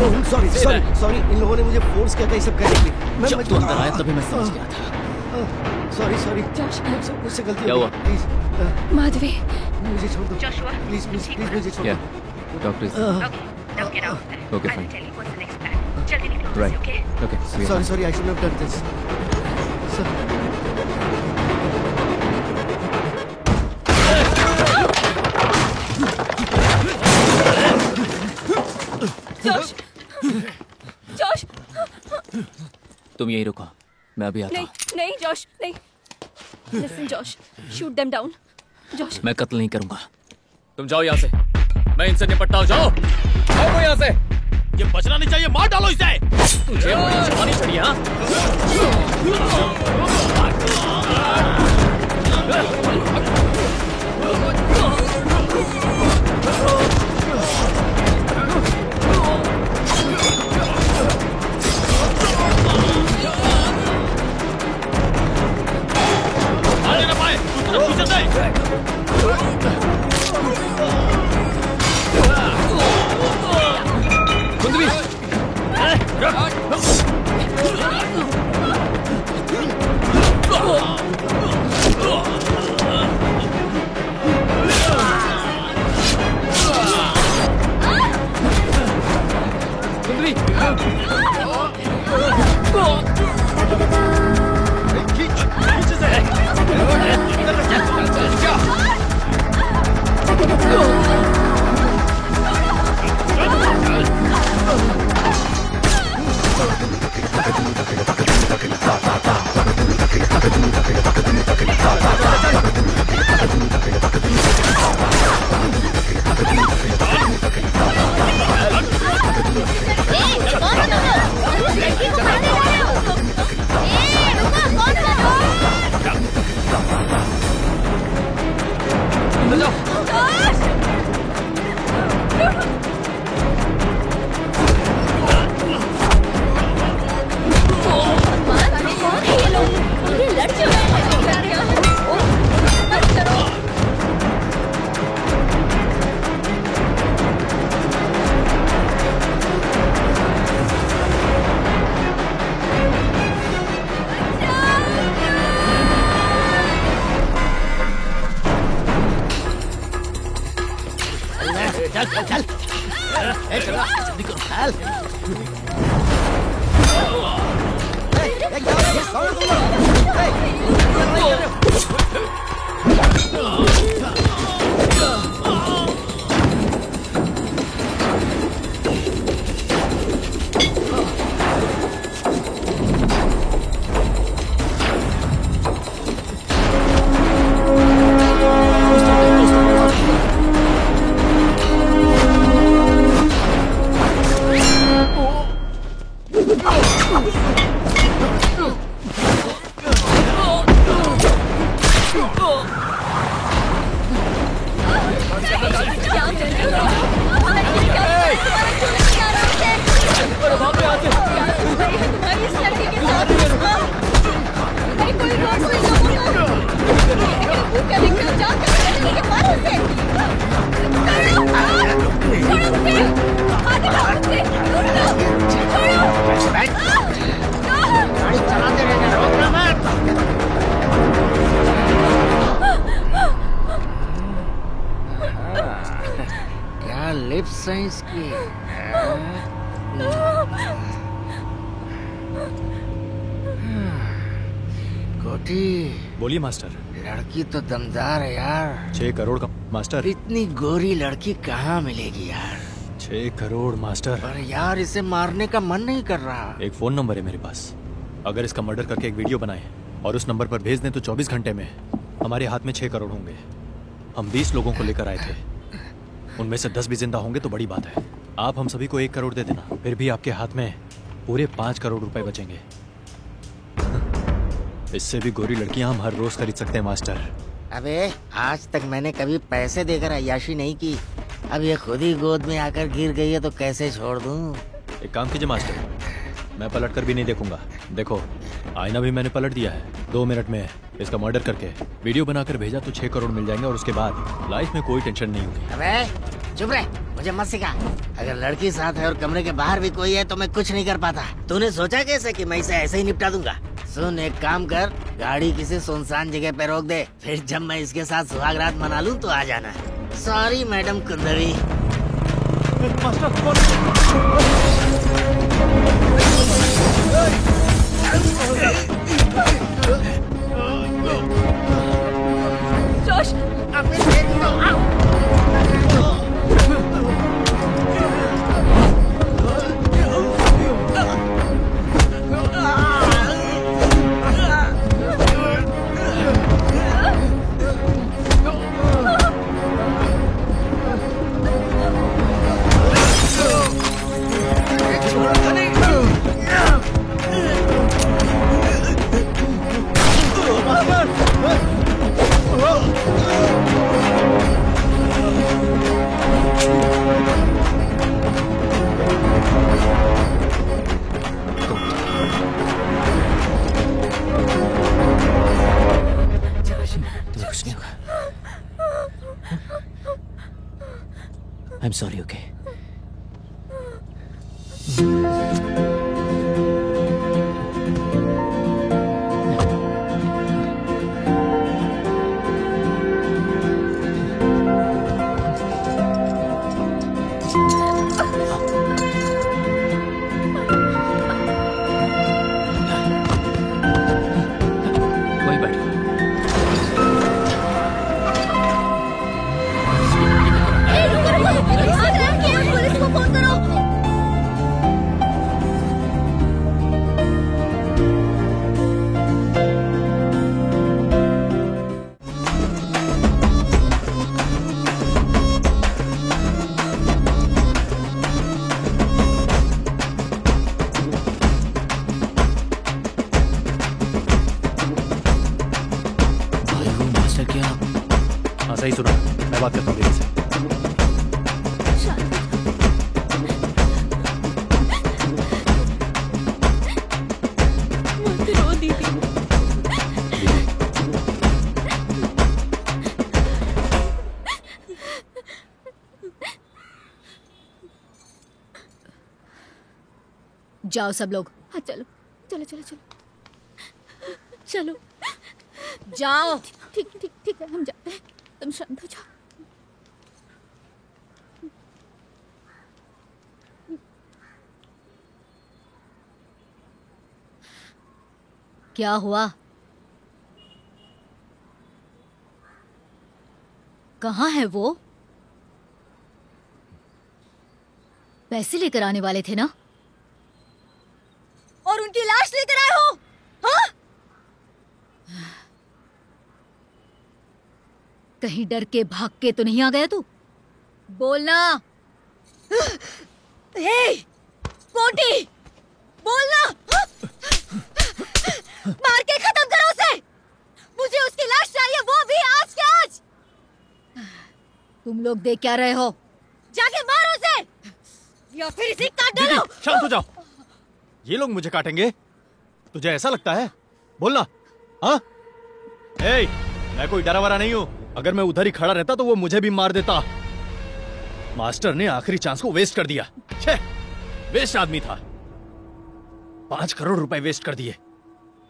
Sorry sorry sorry, इन लोगों ने मुझे फोर्स किया था ये सब करने के लिए। जब तू अंदर आया तभी मैं समझ गया था। सॉरी सॉरी, मुझसे गलती क्या हो हुआ? गई, प्लीज माधवी, मुझे छोड़ दो प्लीज प्लीज प्लीज, मुझे छोड़ क्या दो। Doctor? Okay fine, right, okay. Sorry sorry, I should have done this. जोश, जोश, तुम यहीं रुको, मैं अभी आता नहीं हूँ। नहीं जोश, नहीं। Listen, जोश, shoot them down. जोश, मैं कत्ल नहीं करूंगा। तुम जाओ यहाँ से, मैं इनसे निपटता हूँ। जाओ भागो यहाँ से। ये बचना नहीं चाहिए, मार डालो इसे। तुझे बड़ी जवानी चढ़ी, हाँ? आने ना पाए, दूसरा पीछे से। कुंदवी, क्या लिप साइंस की कोटी। बोलिए मास्टर। लड़की तो दमदार है यार। 6 करोड़ का मास्टर। इतनी गोरी लड़की कहाँ मिलेगी यार? 6 करोड़ मास्टर। पर यार इसे मारने का मन नहीं कर रहा। एक फोन नंबर है मेरे पास, अगर इसका मर्डर करके एक वीडियो बनाए और उस नंबर पर भेज दें तो 24 घंटे में हमारे हाथ में 6 करोड़ होंगे। हम 20 लोगों को लेकर आए थे, उनमें से 10 भी जिंदा होंगे तो बड़ी बात है। आप हम सभी को 1 करोड़ दे देना, फिर भी आपके हाथ में पूरे 5 करोड़ रुपए बचेंगे। इससे भी गोरी लड़कियां हम हर रोज खरीद सकते हैं मास्टर। अबे आज तक मैंने कभी पैसे देकर अय्याशी नहीं की, अब ये खुद ही गोद में आकर गिर गई है तो कैसे छोड़ दूं? एक काम कीजिए मास्टर, मैं पलट कर भी नहीं देखूंगा। देखो आईना भी मैंने पलट दिया है। 2 मिनट में इसका मर्डर करके वीडियो बनाकर भेजा तो 6 करोड़ मिल जाएंगे और उसके बाद लाइफ में कोई टेंशन नहीं होगी। अबे चुप रहे, मुझे मत सिखा। अगर लड़की साथ है और कमरे के बाहर भी कोई है तो मैं कुछ नहीं कर पाता। तूने सोचा कैसे कि मैं इसे ऐसे ही निपटा दूंगा? सुन, एक काम कर, गाड़ी किसी सुनसान जगह पे रोक दे, फिर जब मैं इसके साथ सुहाग रात मना लूं तो आ जाना। Sorry madam Kundavi. Josh, I'm sorry, okay? सही सुना, मैं बात करता हूँ दीदी से। मत रो दीदी। जाओ सब लोग। हाँ चलो चलो चलो चलो चलो जाओ। ठीक ठीक ठीक है, हम जाते हैं, तुम शांत हो जाओ। क्या हुआ? कहाँ है वो? पैसे लेकर आने वाले थे ना, और उनकी लाश लेकर आए हो? हाँ? कहीं डर के भाग के तो नहीं आ गया तू? बोलना। हे, पोटी, बोलना। मार के खत्म करो उसे। मुझे उसकी लाश चाहिए, वो भी आज के आज। तुम लोग देख क्या रहे हो? जाके मारो उसे, या फिर इसे काट डालो। शांत हो जाओ। ये लोग मुझे काटेंगे? तुझे ऐसा लगता है? बोलना। हाँ? ए, मैं कोई डरा वरा नहीं हूँ। अगर मैं उधर ही खड़ा रहता तो वो मुझे भी मार देता। मास्टर ने आखिरी चांस को वेस्ट कर दिया। छे, वेस्ट आदमी था। 5 करोड़ रुपए वेस्ट कर दिए।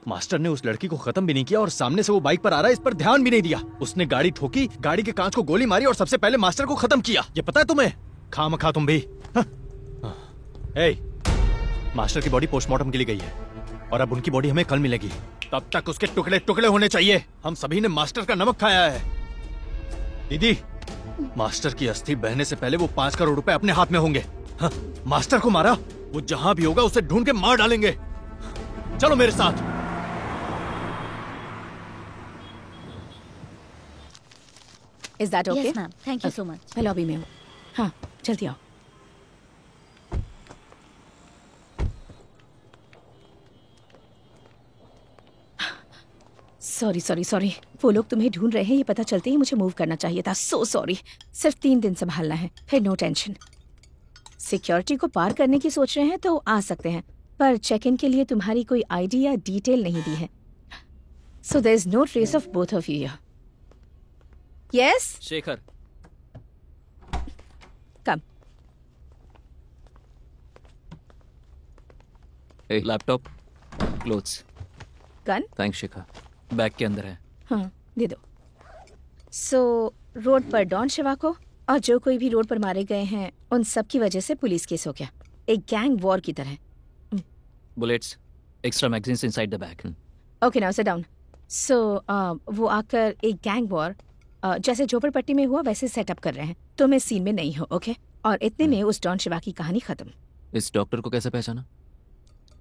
मास्टर ने उस लड़की को खत्म भी नहीं किया और सामने से वो बाइक पर आ रहा है, इस पर ध्यान भी नहीं दिया। उसने गाड़ी ठोकी, गाड़ी के कांच को गोली मारी और सबसे पहले मास्टर को खत्म किया। ये पता है तुम्हें? खामखा तुम भी। ए, मास्टर की बॉडी पोस्टमार्टम के लिए गई है और अब उनकी बॉडी हमें कल मिलेगी। तब तक उसके टुकड़े टुकड़े होने चाहिए। हम सभी ने मास्टर का नमक खाया है। दीदी, मास्टर की अस्थि बहने से पहले वो 5 करोड़ रुपए अपने हाथ में होंगे। हाँ, मास्टर को मारा, वो जहां भी होगा उसे ढूंढ के मार डालेंगे। चलो मेरे साथ। Is that okay? Yes, ma'am. Thank you so much. मैं लॉबी में हूँ। हाँ, जल्दी आओ। सॉरी सॉरी सॉरी, वो लोग तुम्हें ढूंढ रहे हैं, ये पता चलते ही मुझे मूव करना चाहिए था। So sorry. सिर्फ 3 दिन संभालना है, फिर नो टेंशन। सिक्योरिटी को पार करने की सोच रहे हैं तो आ सकते हैं, पर चेक इन के लिए तुम्हारी कोई आईडी या डिटेल नहीं दी है। So there is no trace of both of you here. Yes Shekhar, come. Laptop, clothes. Gun? Thanks Shikha, bag के अंदर है। हाँ दे दो। सो रोड पर डॉन शिवा को और जो कोई भी रोड पर मारे गए हैं उन सब की वजह से पुलिस केस हो गया, एक गैंग वॉर की तरह। Bullets, extra magazines inside the bag. Okay now sit down. So वो आकर एक गैंग वॉर जैसे झोपड़पट्टी में हुआ वैसे सेटअप कर रहे हैं। तुम इस सीन में नहीं हो, ओके? और इतने में उस डॉन शिवा की कहानी खत्म। इस डॉक्टर को कैसे पहचाना?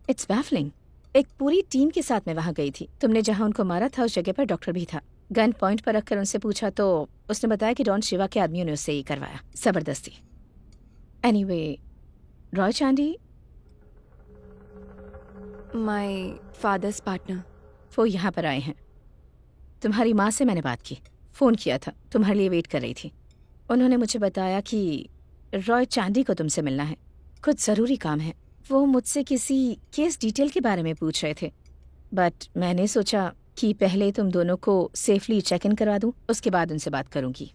It's baffling. एक पूरी टीम के साथ मैं वहाँ गई थी। तुमने जहाँ उनको मारा था उस जगह पर डॉक्टर भी था। गन पॉइंट पर रखकर उनसे पूछा तो उसने बताया कि डॉन शिवा के आदमियों ने उससे ये करवाया, जबरदस्ती। Anyway, Roy Chandy my father's partner. वो यहाँ पर आए हैं। तुम्हारी माँ से मैंने बात की, फोन किया था, तुम्हारे लिए वेट कर रही थी। उन्होंने मुझे बताया कि रॉय चांदी को तुमसे मिलना है, कुछ जरूरी काम है। वो मुझसे किसी केस डिटेल के बारे में पूछ रहे थे, बट मैंने सोचा कि पहले तुम दोनों को सेफली चेक इन करवा दूं, उसके बाद उनसे बात करूंगी।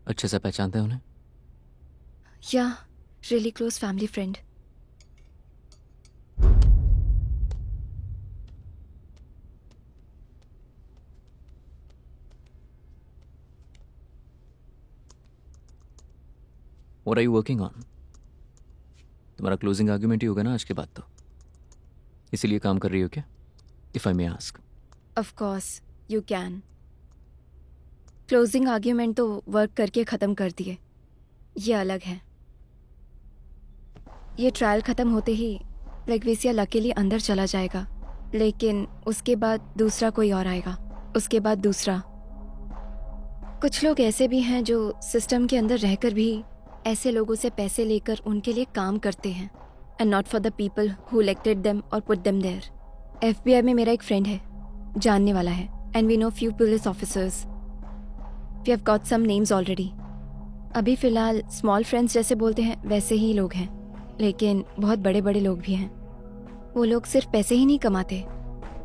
अच्छे से पहचानते हैं उन्हें? या really close family friend. What are you working on? तुम्हारा क्लोजिंग आर्ग्यूमेंट ही होगा ना आज के बाद, तो इसीलिए काम कर रही हो क्या? If I may ask. Of course, you can. Closing argument तो वर्क करके ख़त्म कर दिए, ये अलग है। ये ट्रायल ख़त्म होते ही लेग्वेसिया लकीली अंदर चला जाएगा, लेकिन उसके बाद दूसरा कोई और आएगा, उसके बाद दूसरा। कुछ लोग ऐसे भी हैं जो सिस्टम के अंदर रहकर भी ऐसे लोगों से पैसे लेकर उनके लिए काम करते हैं, and not for the people who elected them और पुट देम देयर। FBI में मेरा एक फ्रेंड है, जानने वाला है, and we know few police officers. We have got some names already. अभी फ़िलहाल स्मॉल फ्रेंड्स जैसे बोलते हैं वैसे ही लोग हैं, लेकिन बहुत बड़े बड़े लोग भी हैं। वो लोग सिर्फ पैसे ही नहीं कमाते,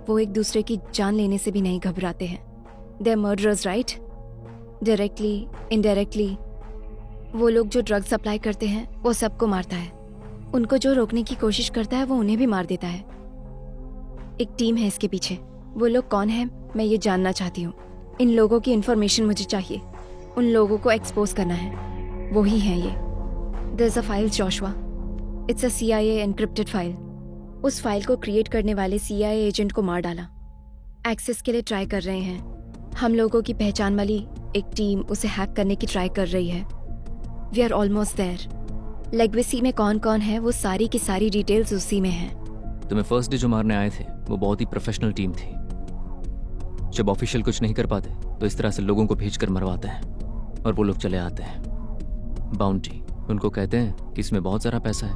वो एक दूसरे की जान लेने से भी नहीं घबराते हैं। They are murderers, right? Directly, indirectly. वो लोग जो ड्रग्स सप्लाई करते हैं वो सबको मारता है, उनको जो रोकने की कोशिश करता है वो उन्हें भी मार देता है। एक टीम है इसके पीछे। वो लोग कौन है मैं ये जानना चाहती हूँ। इन लोगों की इन्फॉर्मेशन मुझे चाहिए, उन लोगों को एक्सपोज करना है। वो ही है ये। There is a file Joshua, it's a CIA encrypted file. उस फाइल को क्रिएट करने वाले CIA एजेंट को मार डाला। एक्सेस के लिए ट्राई कर रहे हैं। हम लोगों की पहचान वाली एक टीम उसे हैक करने की ट्राई कर रही है। We are almost there. Legacy में कौन कौन है वो सारी की सारी डिटेल्स उसी में है। तुम्हें फर्स्ट डे जो मारने आए थे वो बहुत ही प्रोफेशनल टीम थी। जब ऑफिशियल कुछ नहीं कर पाते तो इस तरह से लोगों को भेजकर मरवाते हैं और वो लोग चले आते हैं। बाउंटी उनको कहते हैं कि इसमें बहुत सारा पैसा है,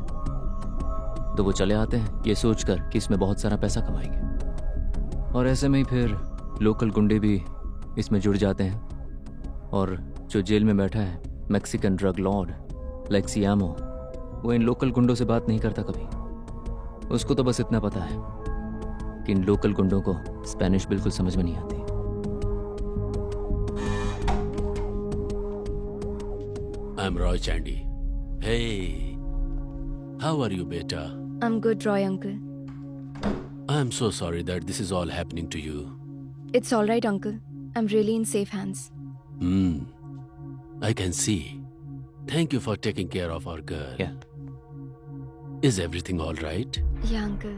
तो वो चले आते हैं ये सोचकर कि इसमें बहुत सारा पैसा कमाएंगे। और ऐसे में ही फिर लोकल गुंडे भी इसमें जुड़ जाते हैं। और जो जेल में बैठा है मैक्सिकन ड्रग लॉर्ड लेक्सियामो, वो इन लोकल गुंडों से बात नहीं करता कभी। उसको तो बस इतना पता है कि इन लोकल गुंडों को स्पेनिश बिल्कुल समझ में नहीं आती। I'm Roy Chandy. Hey, how are you, beta? I'm good, Roy uncle. I'm so sorry that this is all happening to you. It's all right, uncle. I'm really in safe hands. I can see. Thank you for taking care of our girl. Yeah. Is everything all right? Yeah, uncle.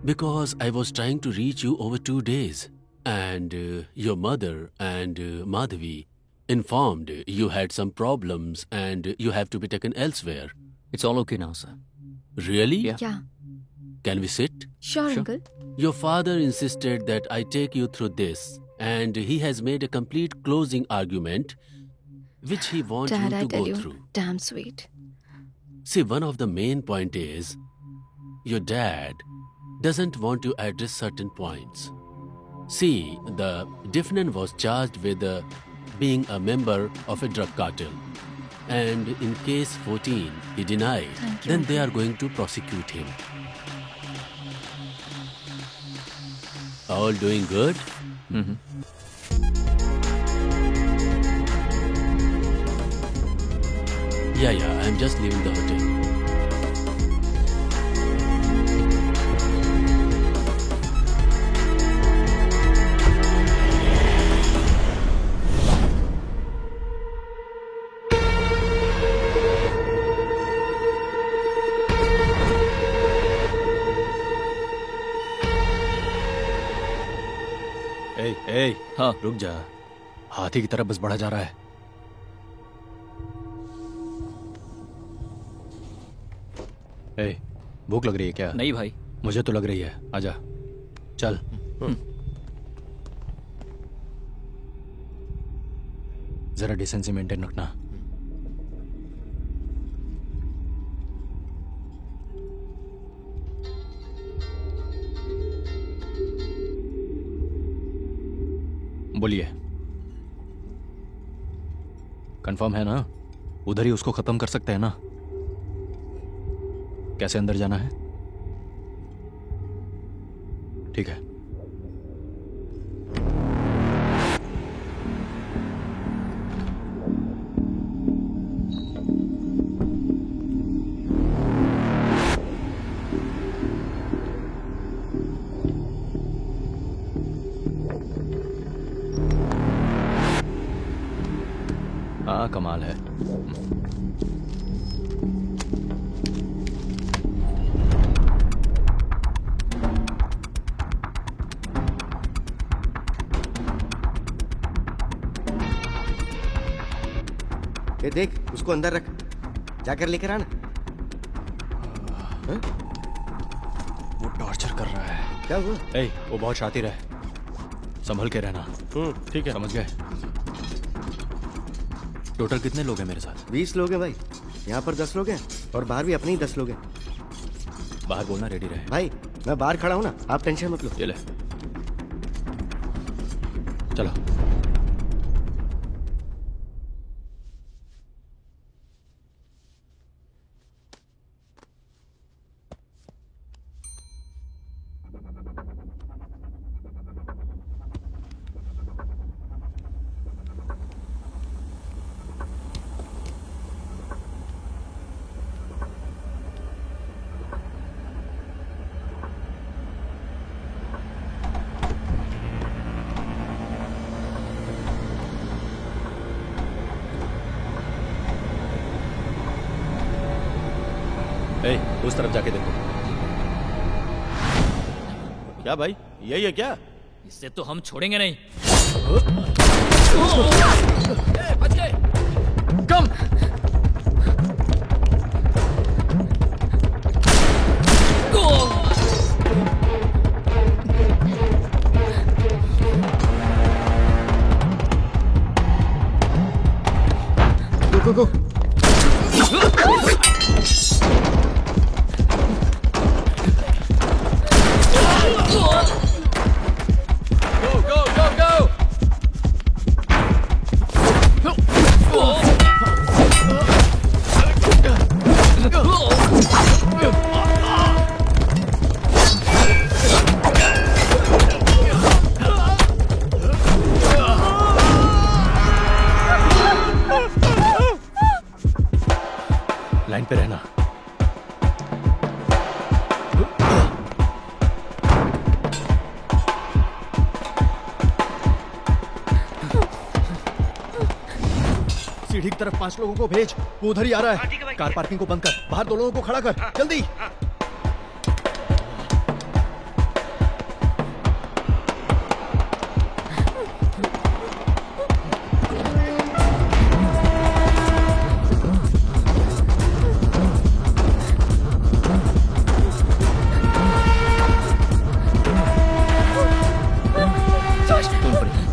Because I was trying to reach you over 2 days, and your mother and Madhavi informed you had some problems and you have to be taken elsewhere. It's all okay now, sir. Really? Yeah. Can we sit? Sure, uncle. Your father insisted that I take you through this, and he has made a complete closing argument which he wants Dad, you I to tell go you, through. damn sweet. See, one of the main point is your dad doesn't want to address certain points. See, the defendant was charged with being a member of a drug cartel, and in case 14 he denied, then they are going to prosecute him. All doing good? Yeah, I'm just leaving the hotel. ए, हाँ रुक जा, हाथी की तरफ बस बढ़ा जा रहा है। ए, भूख लग रही है क्या? नहीं भाई। मुझे तो लग रही है, आजा चल। जरा डिसेंसी मेंटेन रखना। बोलिए, कंफर्म है ना? उधर ही उसको खत्म कर सकते हैं ना? कैसे अंदर जाना है? ठीक है। हाँ, कमाल है। ये देख, उसको अंदर रख, जाकर लेकर आना। वो टॉर्चर कर रहा है। क्या हुआ? वो बहुत शातिर है, संभल के रहना। ठीक है, समझ गए? टोटल कितने लोग हैं मेरे साथ? 20 लोग हैं भाई। यहाँ पर 10 लोग हैं और बाहर भी अपने ही 10 लोग हैं। बाहर बोलना रेडी रहे। भाई मैं बाहर खड़ा हूँ ना, आप टेंशन मत लो। ये ले, चलो। उस तरफ जाके देखो। क्या भाई, यही है क्या? इससे तो हम छोड़ेंगे नहीं। बच गए। कम। गो गो गो। लाइन पे रहना। सीढ़ी की तरफ 5 लोगों को भेज, वो उधर ही आ रहा है। कार पार्किंग को बंद कर, बाहर 2 लोगों को खड़ा कर, जल्दी।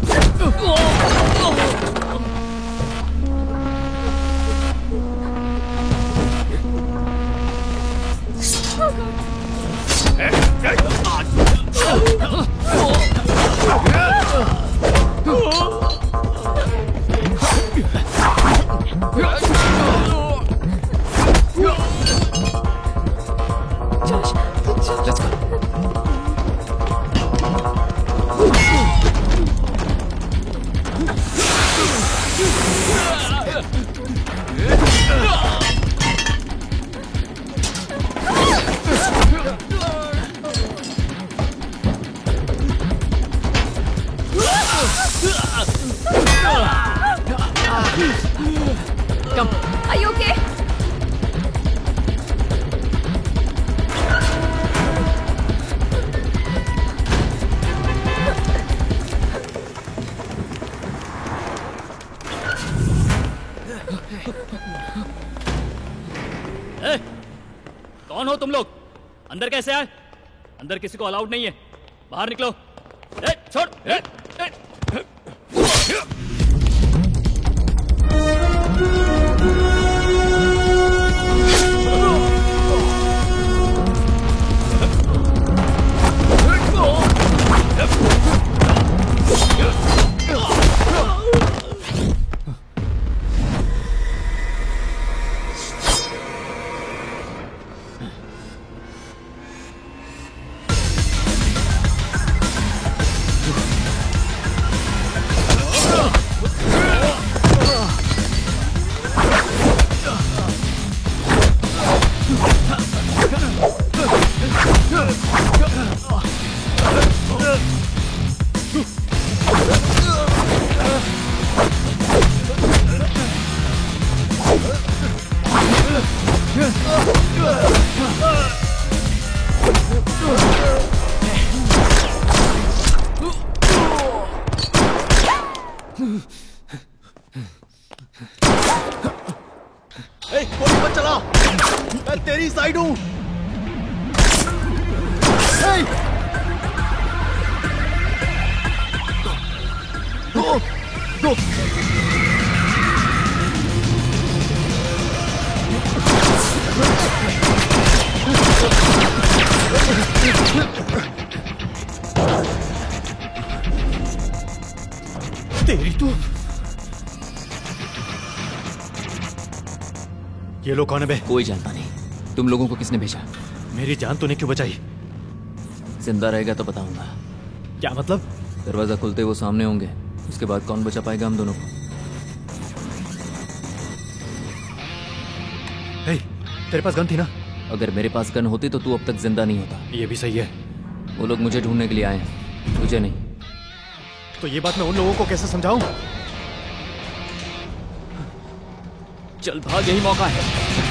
Let's go. Come. Are you okay? ए, कौन हो तुम लोग? अंदर कैसे आए? अंदर किसी को अलाउड नहीं है, बाहर निकलो। ए, छोड़। ए, ए। गोली मत चला, मैं तेरी साइड हूं। गो। तेरी तो ये लोग कौन है बे? कोई जानता नहीं। तुम लोगों को किसने भेजा? मेरी जान तूने क्यों बचाई? जिंदा रहेगा तो बताऊंगा। क्या मतलब? दरवाजा खुलते वो सामने होंगे, उसके बाद कौन बचा पाएगा हम दोनों को? तेरे पास गन थी ना? अगर मेरे पास गन होती तो तू अब तक जिंदा नहीं होता। ये भी सही है। वो लोग मुझे ढूंढने के लिए आए हैं, तुझे नहीं। तो ये बात मैं उन लोगों को कैसे समझाऊं? चल भाग, यही मौका है।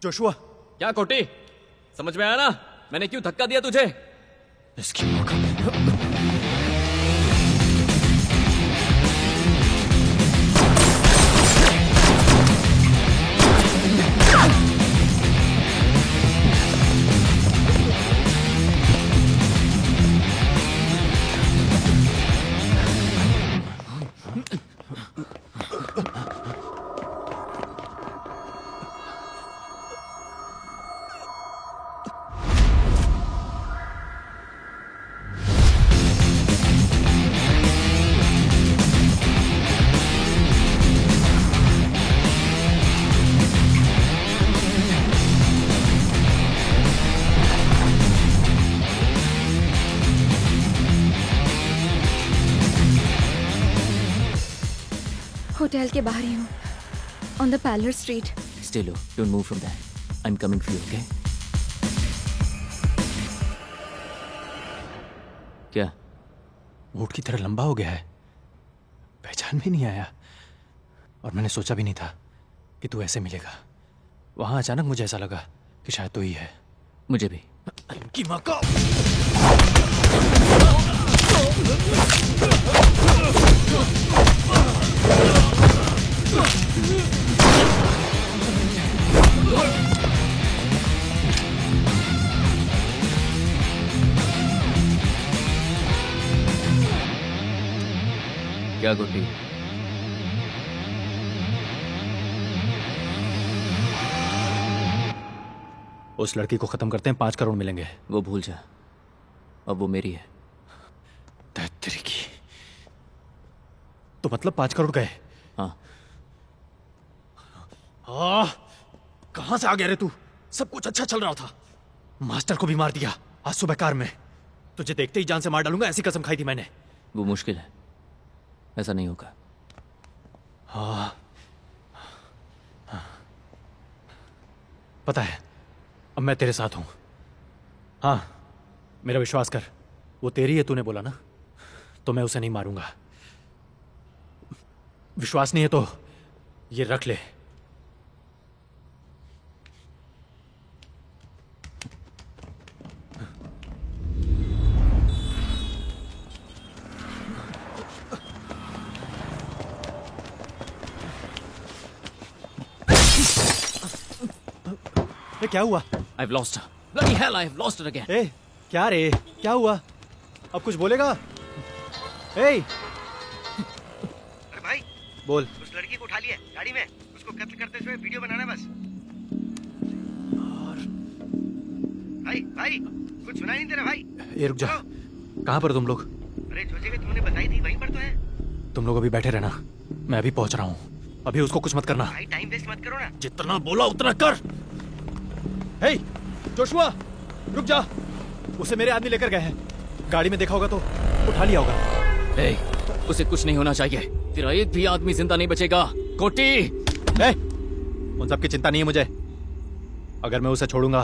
जोशुआ। क्या कोटी, समझ में आया ना मैंने क्यों धक्का दिया तुझे? इसकी मौका। होटल के बाहर ही हूँ, on the Paller street. Stay low, don't move from there. I'm coming for you, okay? क्या? ऊंट की तरह लंबा हो गया है, पहचान भी नहीं आया। और मैंने सोचा भी नहीं था कि तू ऐसे मिलेगा। वहां अचानक मुझे ऐसा लगा कि शायद तू ही है। मुझे भी। की मां का। क्या गुड्डी? उस लड़की को खत्म करते हैं, 5 करोड़ मिलेंगे। वो भूल जा, अब वो मेरी है। तेरी की। तो मतलब 5 करोड़ गए? हाँ। कहां से आ गया रे तू? सब कुछ अच्छा चल रहा था, मास्टर को भी मार दिया आज सुबह कार में। तुझे देखते ही जान से मार डालूंगा ऐसी कसम खाई थी मैंने। वो मुश्किल है, ऐसा नहीं होगा। पता है, अब मैं तेरे साथ हूं। हाँ, मेरा विश्वास कर, वो तेरी है तूने बोला ना, तो मैं उसे नहीं मारूंगा। विश्वास नहीं है तो ये रख ले। क्या हुआ? I've lost her. Bloody hell, I've lost her again. क्या रे? क्या हुआ? अब कुछ बोलेगा? अरे भाई बोल। उस लड़की को उठा लिया गाड़ी में, उसको कत्ल करते हुए वीडियो बनाना है बस। भाई भाई कुछ सुनाई नहीं दे रहा भाई। ये रुक जा। कहाँ पर तुम लोग? अरे जो जगह तुमने बताई थी वहीं पर तो है। तुम लोग अभी बैठे रहना, मैं अभी पहुंच रहा हूँ। अभी उसको कुछ मत करना। भाई टाइम वेस्ट मत करो ना। जितना बोला उतना कर। हे जोशुआ, रुक जा। उसे मेरे आदमी लेकर गए हैं, गाड़ी में देखा होगा तो उठा लिया होगा। हे, उसे कुछ नहीं होना चाहिए, तेरा एक भी आदमी जिंदा नहीं बचेगा। कोटी, उन सब की चिंता नहीं है मुझे। अगर मैं उसे छोड़ूंगा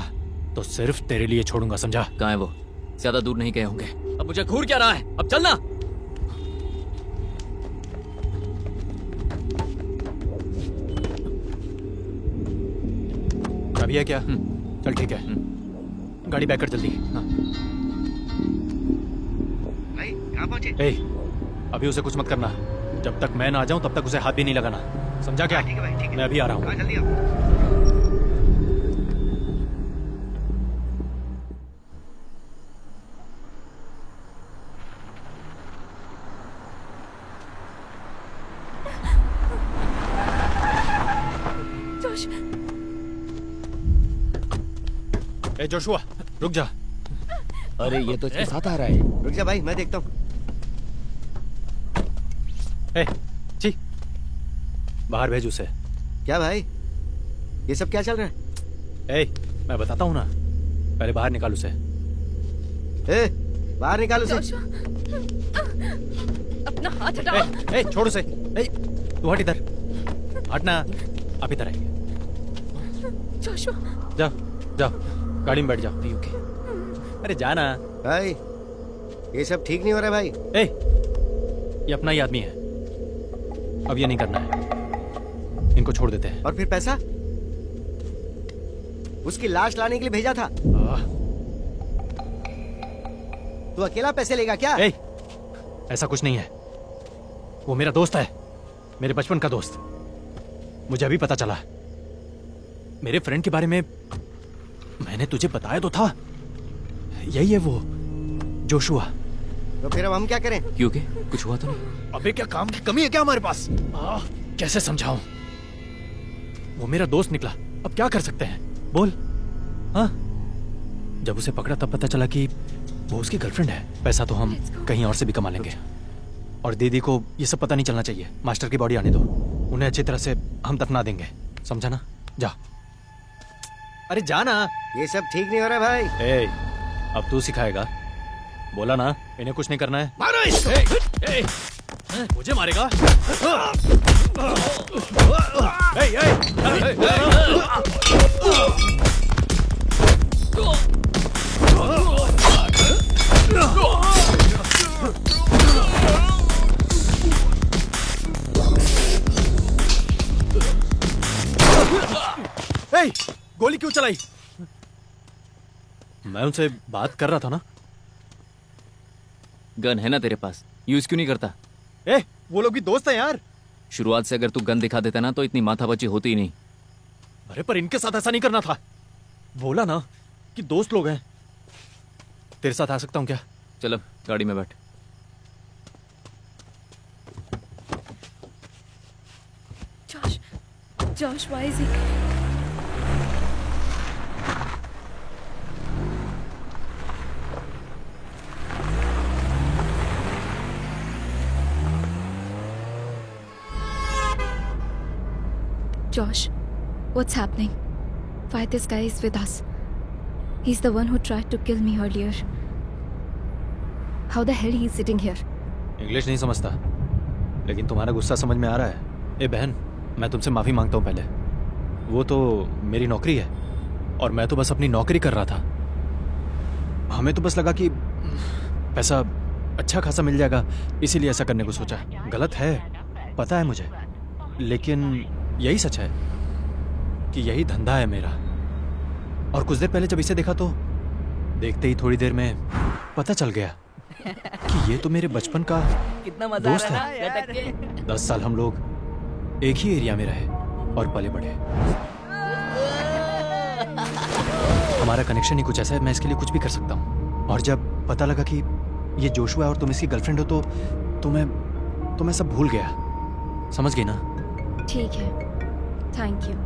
तो सिर्फ तेरे लिए छोड़ूंगा, समझा? कहाँ है वो? ज्यादा दूर नहीं गए होंगे। अब मुझे घूर क्या रहा है? अब चलना। अभी है क्या? चल ठीक है, गाड़ी बैक कर जल्दी। भाई कहाँ पहुंचे? अभी उसे कुछ मत करना, जब तक मैं ना आ जाऊं तब तक उसे हाथ भी नहीं लगाना, समझा क्या? ठीक है भाई, ठीक है। मैं अभी आ रहा हूँ। जल्दी आओ। जोशुआ रुक जा। अरे ये तो इसके साथ आ रहा है। रुक जा भाई, मैं देखता हूँ। जी बाहर भेज उसे। क्या भाई, ये सब क्या चल रहा है? मैं बताता हूँ ना, पहले बाहर निकाल उसे। बाहर निकाल उसे। अपना हाथ हटाओ। छोड़ उसे। तू हट इधर, हटना। आप इधर आइए। जाओ जाओ, गाड़ी में बैठ जाओ। अरे जाना भाई, ये सब ठीक नहीं हो रहा भाई। ये अपना ही आदमी है, अब ये नहीं करना है, इनको छोड़ देते हैं। और फिर पैसा? उसकी लाश लाने के लिए भेजा था। तू अकेला पैसे लेगा क्या? ऐसा कुछ नहीं है, वो मेरा दोस्त है, मेरे बचपन का दोस्त। मुझे अभी पता चला, मेरे फ्रेंड के बारे में मैंने तुझे बताया तो था। यही है वो जोशुआ। तो फिर अब हम क्या करें? क्योंकि कुछ हुआ तो नहीं? अबे क्या काम की कमी है क्या हमारे पास? कैसे समझाऊं? वो मेरा दोस्त निकला, अब क्या कर सकते हैं बोल? हाँ, जब उसे पकड़ा तब पता चला कि वो उसकी गर्लफ्रेंड है। पैसा तो हम कहीं और से भी कमा लेंगे, और दीदी को ये सब पता नहीं चलना चाहिए। मास्टर की बॉडी आने दो, उन्हें अच्छी तरह से हम दफना देंगे, समझा ना? जा। अरे जाना। ये सब ठीक नहीं हो रहा भाई। अब तू सिखाएगा, बोला ना इन्हें कुछ नहीं करना है। मारो मुझे मारेगा? गोली क्यों चलाई? मैं उनसे बात कर रहा था ना। गन है ना तेरे पास, यूज क्यों नहीं करता? वो लोग भी दोस्त हैं यार। शुरुआत से अगर तू गन दिखा देता ना तो इतनी माथापच्ची होती ही नहीं। अरे पर इनके साथ ऐसा नहीं करना था, बोला ना कि दोस्त लोग हैं। तेरे साथ आ सकता हूँ क्या? चल अब गाड़ी में बैठ। Josh, why is he? Josh, What's happening? Why this guy is with us? He's the one who tried to kill me earlier. How the hell he's sitting here? English नहीं समझता, लेकिन तुम्हारा गुस्सा समझ में आ रहा है। ए बहन, मैं तुमसे माफी मांगता हूँ पहले। वो तो मेरी नौकरी है और मैं तो बस अपनी नौकरी कर रहा था। हमें तो बस लगा कि पैसा अच्छा खासा मिल जाएगा, इसीलिए ऐसा करने को सोचा। गलत है, पता है मुझे, लेकिन यही सच है कि यही धंधा है मेरा। और कुछ देर पहले जब इसे देखा तो देखते ही थोड़ी देर में पता चल गया कि ये तो मेरे बचपन का कितना मजा दोस्त आ रहा है है। लटक के। 10 साल हम लोग एक ही एरिया में रहे और पले बढ़े। हमारा कनेक्शन ही कुछ ऐसा है, मैं इसके लिए कुछ भी कर सकता हूँ। और जब पता लगा कि ये जोशुआ है और तुम इसकी गर्लफ्रेंड हो तो मैं सब भूल गया। समझ गई ना? ठीक है, thank you.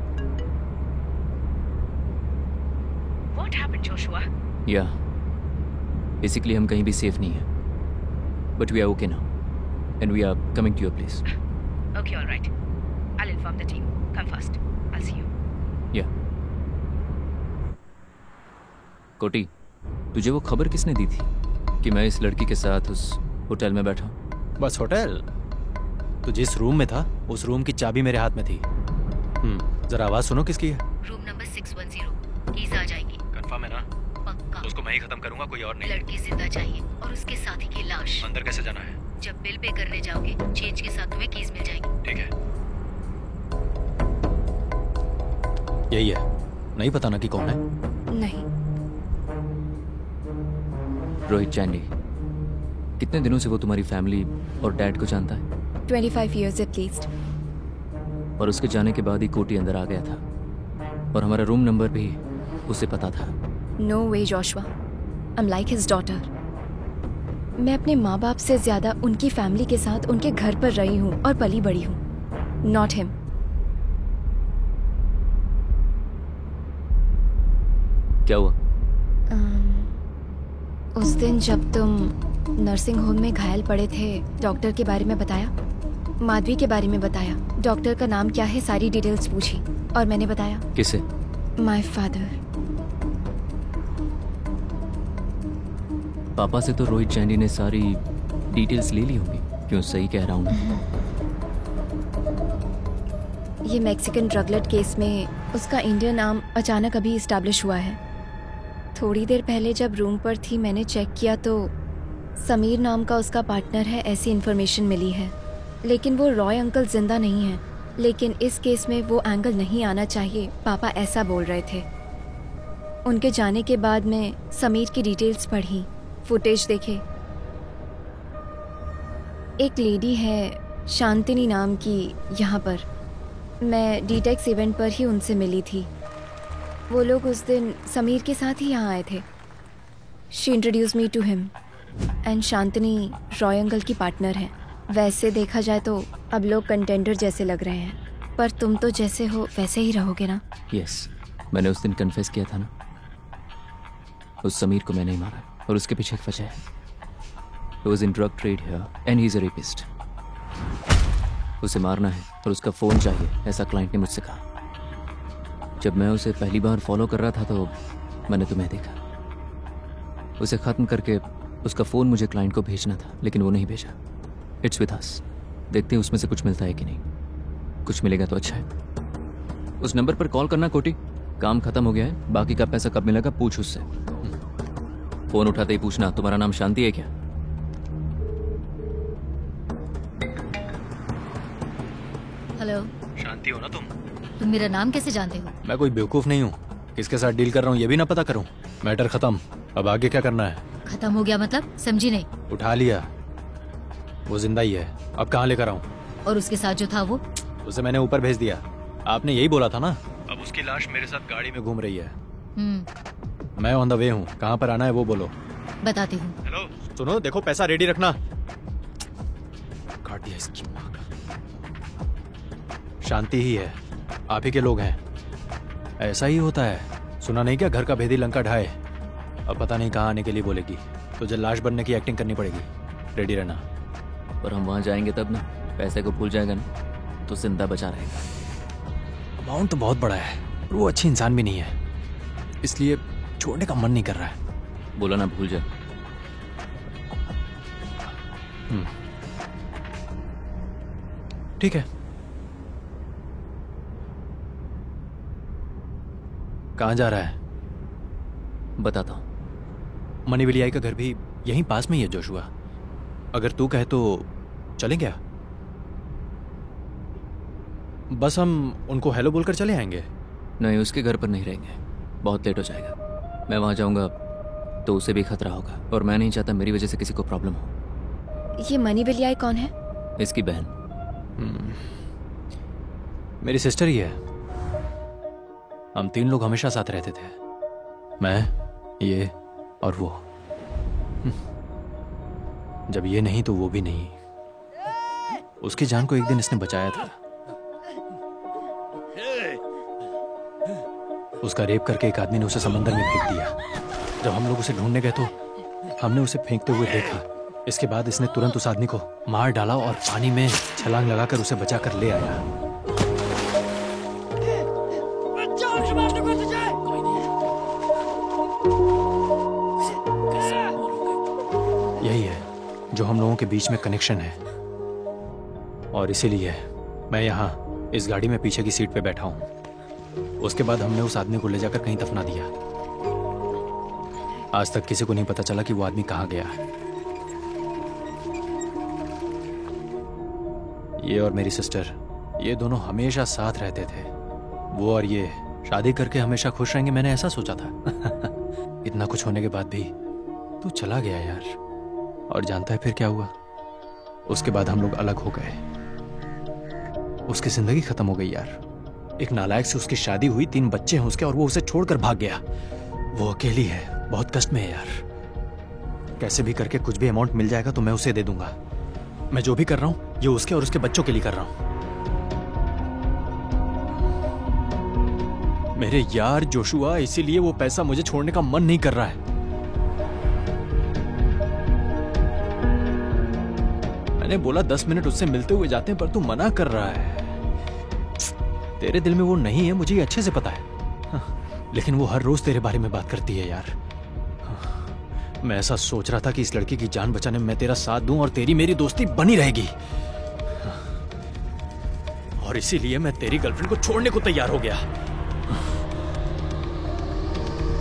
What happened, Joshua? Yeah. Basically, हम कहीं भी सेफ नहीं हैं. But we are okay now. And we are coming to your place. Okay, all right. I'll inform the team. Come first. I'll see you. Yeah. कोटी, तुझे वो खबर किसने दी थी कि मैं इस लड़की के साथ उस होटल में बैठा हूँ? बस होटल? तो जिस रूम में था उस रूम की चाबी मेरे हाथ में थी। जरा आवाज सुनो किसकी है? Room number 610। कीज आ जाएगी। कंफर्म है ना? पक्का। उसको मैं ही खत्म करूंगा, कोई और नहीं। लड़की जिंदा चाहिए और उसके साथी की लाश। अंदर कैसे जाना है? जब बिल पे करने जाओगे चेंज के साथ तुम्हें कीज मिल जाएगी। ठीक है। यही है, नहीं पता ना कि कौन है? नहीं। रोहित चैंडी, कितने दिनों से वो तुम्हारी फैमिली और डैड को जानता है? 25 years at least. और उसके जाने के बाद ही कोटी अंदर आ गया था और हमारा रूम नंबर भी उसे पता था। No way, Joshua. I'm like his daughter. मैं अपने माँ बाप से ज्यादा उनकी फैमिली के साथ उनके घर पर रही हूँ और पली बड़ी हूँ। Not him. क्या हुआ? उस दिन जब तुम नर्सिंग होम में घायल पड़े थे, डॉक्टर के बारे में बताया, माधवी के बारे में बताया, डॉक्टर का नाम क्या है, सारी डिटेल्स पूछी और मैंने बताया। किसे? My father. पापा से तो रोहित चैंडी ने सारी डिटेल्स ले ली होंगी। क्यों, सही कह रहा हूँ? ये मैक्सिकन ड्रगलेट केस में उसका इंडियन नाम अचानक अभी इस्टेब्लिश हुआ है। थोड़ी देर पहले जब रूम पर थी मैंने चेक किया तो समीर नाम का उसका पार्टनर है, ऐसी इन्फॉर्मेशन मिली है। लेकिन वो रॉय अंकल जिंदा नहीं है। लेकिन इस केस में वो एंगल नहीं आना चाहिए, पापा ऐसा बोल रहे थे। उनके जाने के बाद मैं समीर की डिटेल्स पढ़ी, फुटेज देखे। एक लेडी है शांतिनी नाम की यहाँ पर, मैं डीटेक्स इवेंट पर ही उनसे मिली थी। वो लोग उस दिन समीर के साथ ही यहाँ आए थे। She introduce me to him and Shantini Roy uncle की पार्टनर है। वैसे देखा जाए तो अब लोग कंटेंडर जैसे लग रहे हैं, पर तुम तो जैसे हो वैसे ही रहोगे ना? यस, मैंने उस दिन कन्फेस किया था ना, उस समीर को मैंने ही मारा और उसके पीछे एक वजह है। He was in drug trade here and he's a rapist. उसे मारना है और उसका फ़ोन चाहिए, ऐसा क्लाइंट ने मुझसे कहा। जब मैं उसे पहली बार फॉलो कर रहा था तो मैंने तुम्हें देखा। उसे ख़त्म करके उसका फ़ोन मुझे क्लाइंट को भेजना था, लेकिन वो नहीं भेजा। इट्स विद अस, देखते हैं उसमें से कुछ मिलता है कि नहीं। कुछ मिलेगा तो अच्छा है। उस नंबर पर कॉल करना कोटी, काम खत्म हो गया है, बाकी का पैसा कब मिलेगा पूछ उससे। फ़ोन उठाते ही पूछना तुम्हारा नाम शांति है क्या? हेलो, शांति हो ना तुम? तुम मेरा नाम कैसे जानते हो? मैं कोई बेवकूफ नहीं हूँ, किसके साथ डील कर रहा हूँ ये भी ना पता करूँ। मैटर खत्म, अब आगे क्या करना है? खत्म हो गया मतलब? समझी नहीं। उठा लिया, वो जिंदा ही है, अब कहाँ लेकर आऊँ? और उसके साथ जो था वो? उसे मैंने ऊपर भेज दिया, आपने यही बोला था ना। अब उसकी लाश मेरे साथ गाड़ी में घूम रही है। मैं ऑन द वे हूँ, कहाँ पर आना है वो बोलो। बताती हूँ। हेलो सुनो, देखो पैसा रेडी रखना। काट दिया इसकी माँ का। शांति ही है, आप ही के लोग हैं। ऐसा ही होता है, सुना नहीं क्या, घर का भेदी लंका ढाए। अब पता नहीं कहाँ आने के लिए बोलेगी, तो जब लाश बनने की एक्टिंग करनी पड़ेगी। रेडी रहना। और हम वहाँ जाएंगे तब ना, पैसे को भूल जाएगा ना तो जिंदा बचा रहेगा। अमाउंट तो बहुत बड़ा है, पर वो अच्छी इंसान भी नहीं है, इसलिए छोड़ने का मन नहीं कर रहा है। बोला ना भूल जा। ठीक है, कहाँ जा रहा है? बताता हूँ। मनी विलियाई का घर भी यहीं पास में ही है जोशुआ। अगर तू कहे तो चलें क्या? बस हम उनको हेलो बोलकर चले आएंगे। नहीं, उसके घर पर नहीं रहेंगे, बहुत लेट हो जाएगा। मैं वहाँ जाऊँगा तो उसे भी खतरा होगा, और मैं नहीं चाहता मेरी वजह से किसी को प्रॉब्लम हो। ये मनी विलियाई कौन है? इसकी बहन। मेरी सिस्टर ही है। हम 3 लोग हमेशा साथ रहते थे, मैं, ये और वो। जब ये नहीं तो वो भी नहीं। उसकी जान को एक दिन इसने बचाया था। उसका रेप करके एक आदमी ने उसे समंदर में फेंक दिया। जब हम लोग उसे ढूंढने गए तो हमने उसे फेंकते हुए देखा। इसके बाद इसने तुरंत उस आदमी को मार डाला और पानी में छलांग लगाकर उसे बचाकर ले आया। यही है जो हम लोगों के बीच में कनेक्शन है, और इसीलिए मैं यहाँ इस गाड़ी में पीछे की सीट पे बैठा हूँ। उसके बाद हमने उस आदमी को ले जाकर कहीं दफना दिया। आज तक किसी को नहीं पता चला कि वो आदमी कहाँ गया है। ये और मेरी सिस्टर, ये दोनों हमेशा साथ रहते थे। वो और ये शादी करके हमेशा खुश रहेंगे, मैंने ऐसा सोचा था। इतना कुछ होने के बाद भी तू चला गया यार। और जानता है फिर क्या हुआ? उसके बाद हम लोग अलग हो गए। उसकी जिंदगी खत्म हो गई यार। एक नालायक से उसकी शादी हुई, 3 बच्चे हैं उसके, और वो उसे छोड़कर भाग गया। वो अकेली है, बहुत कष्ट में है यार। कैसे भी करके कुछ भी अमाउंट मिल जाएगा तो मैं उसे दे दूंगा। मैं जो भी कर रहा हूं ये उसके और उसके बच्चों के लिए कर रहा हूं। मेरे यार जोशुआ, इसीलिए वो पैसा मुझे छोड़ने का मन नहीं कर रहा है। मैंने बोला 10 मिनट उससे मिलते हुए जाते हैं, पर तू मना कर रहा है। तेरे दिल में वो नहीं है, मुझे ये अच्छे से पता है। लेकिन वो हर रोज तेरे बारे में बात करती है यार। मैं ऐसा सोच रहा था कि इस लड़की की जान बचाने में मैं तेरा साथ दूं और तेरी मेरी दोस्ती बनी रहेगी। और इसीलिए मैं तेरी गर्लफ्रेंड को छोड़ने को तैयार हो गया।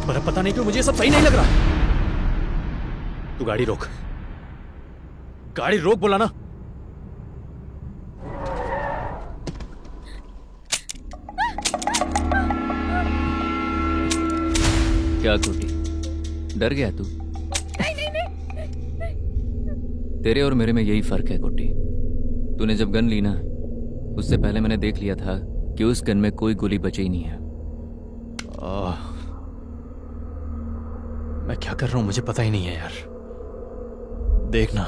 पर अब पता नहीं क्यों मुझे सब सही नहीं लग रहा। तू गाड़ी रोक, गाड़ी रोक बोला ना। क्या कोटी, डर गया तू? तेरे और मेरे में यही फर्क है कोटी। तूने जब गन ली ना, उससे पहले मैंने देख लिया था कि उस गन में कोई गोली बची ही नहीं है। मैं क्या कर रहा हूं मुझे पता ही नहीं है यार। देखना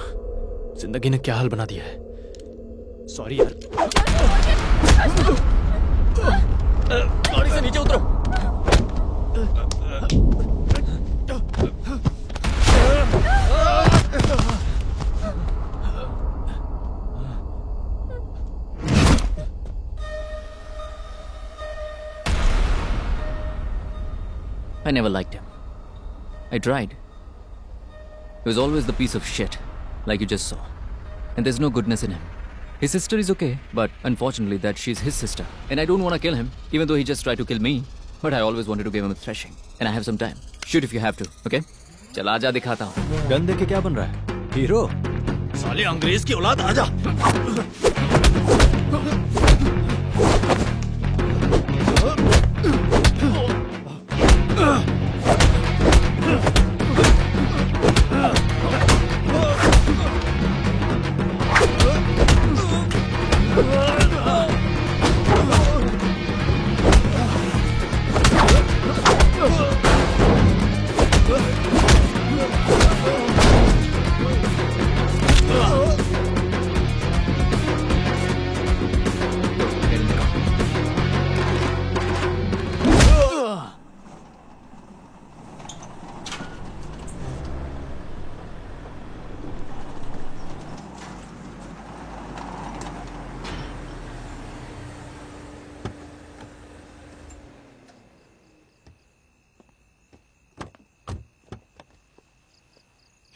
जिंदगी ने क्या हाल बना दिया है। सॉरी यार। गाड़ी से नीचे उतरो। I never liked him. I tried. He was always the piece of shit, like you just saw. And there's no goodness in him. His sister is okay, but unfortunately that she's his sister. And I don't want to kill him, even though he just tried to kill me. But I always wanted to give him a thrashing. And I have some time. Shoot if you have to, okay? चल आजा दिखाता हूँ। Gun देके क्या बन रहा है? Hero? साले अंग्रेज की औलाद, आजा।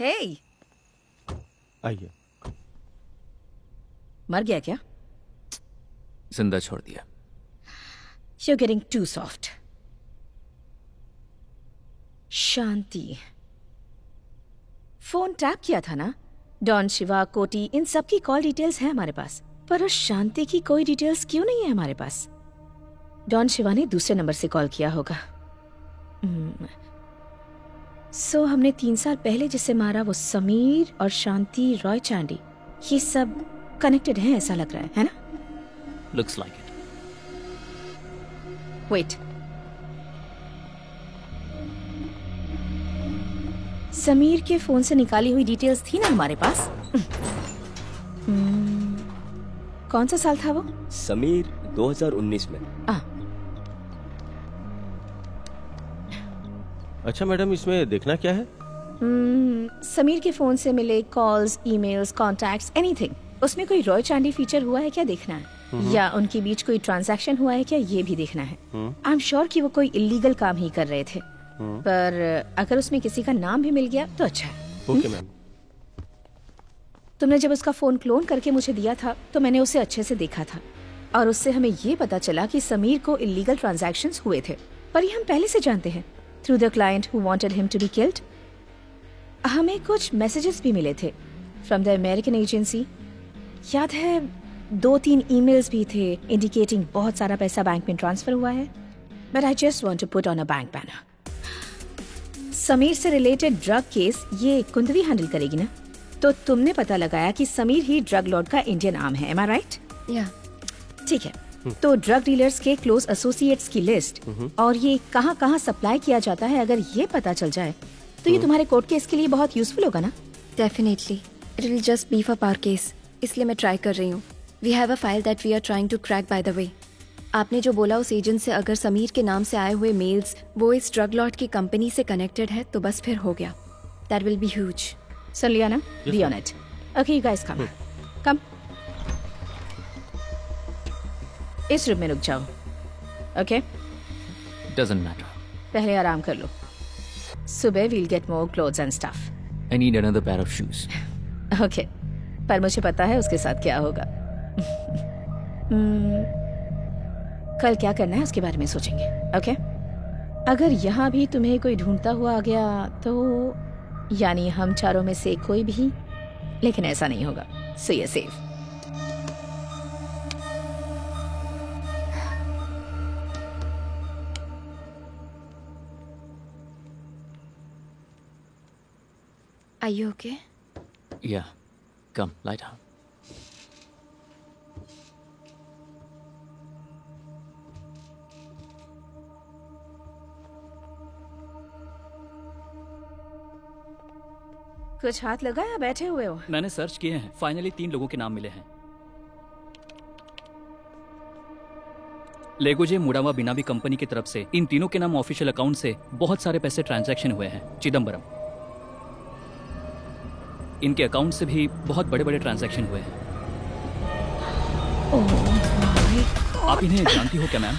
Hey, आइए। मर गया क्या? जिंदा छोड़ दिया। You're getting too soft. Shanti. Phone tap किया था ना? डॉन, शिवा, कोटी, इन सब की कॉल डिटेल्स हैं हमारे पास, पर उस शांति की कोई डिटेल्स क्यों नहीं है हमारे पास? डॉन शिवा ने दूसरे नंबर से कॉल किया होगा। सो हमने 3 साल पहले जिसे मारा वो समीर और शांति रॉय चांडी, ये सब कनेक्टेड हैं ऐसा लग रहा है ना? Looks like it. Wait. Sameer के फोन से निकाली हुई डिटेल्स थी ना हमारे पास? कौन सा साल था वो? समीर 2019 में। अच्छा मैडम, इसमें देखना क्या है? समीर के फोन से मिले कॉल्स, ईमेल्स, कॉन्टैक्ट्स, एनीथिंग। उसमें कोई रॉय चांडी फीचर हुआ है क्या देखना है, या उनके बीच कोई ट्रांजैक्शन हुआ है क्या ये भी देखना है। आई एम श्योर कि वो कोई इलीगल काम ही कर रहे थे, पर अगर उसमें किसी का नाम भी मिल गया तो अच्छा है। Okay ma'am. तुमने जब उसका फोन क्लोन करके मुझे दिया था तो मैंने उसे अच्छे से देखा था, और उससे हमें ये पता चला कि समीर को इलीगल ट्रांजैक्शंस हुए थे, पर ये हम पहले से जानते हैं through the client who wanted him to be killed. हमें कुछ मैसेजेस भी मिले थे फ्रॉम द अमेरिकन एजेंसी, याद है 2-3 ईमेल्स भी थे इंडिकेटिंग बहुत सारा पैसा बैंक में ट्रांसफर हुआ है। But I just want to put on a bank banner. Sameer से रिलेटेड ड्रग केस ये कुंदवी हैंडल करेगी ना? तो तुमने पता लगाया कि समीर ही ड्रग लॉर्ड का इंडियन आर्म है, एम आई राइट? या ठीक है। तो ड्रग डीलर्स के क्लोज एसोसिएट्स की लिस्ट और ये कहाँ कहाँ सप्लाई किया जाता है, अगर ये पता चल जाए तो ये तुम्हारे कोर्ट केस के लिए बहुत यूजफुल होगा ना? Definitely it will just beef up our case, इसलिए मैं ट्राई कर रही हूँ। We have a file that we are trying to crack by the way. आपने जो बोला उस एजेंट से अगर समीर के नाम से आए हुए मेल्स वो इस ड्रग लॉर्ड की कंपनी से कनेक्टेड है तो बस फिर हो गया। That will be huge. सुन लिया ना? Be on it. Okay you guys come come. इस रूम में रुक जाओ। Okay Doesn't matter. पहले आराम कर लो, सुबह we'll get more clothes and stuff. I need another pair of shoes. Okay पर मुझे पता है उसके साथ क्या होगा। कल क्या करना है उसके बारे में सोचेंगे। ओके अगर यहाँ भी तुम्हें कोई ढूंढता हुआ आ गया तो यानी हम चारों में से कोई भी, लेकिन ऐसा नहीं होगा। सो ये safe. Are you okay? Yeah. Come, lie down. कुछ हाथ लगा या बैठे हुए हो? मैंने सर्च किए हैं, फाइनली 3 लोगों के नाम मिले हैं। लेगोजे मुडावा बिनाबी कंपनी की तरफ से इन तीनों के नाम ऑफिशियल अकाउंट से बहुत सारे पैसे ट्रांजैक्शन हुए हैं। चिदम्बरम, इनके अकाउंट से भी बहुत बड़े बड़े ट्रांजैक्शन हुए हैं। आप इन्हें जानती हो क्या मैम?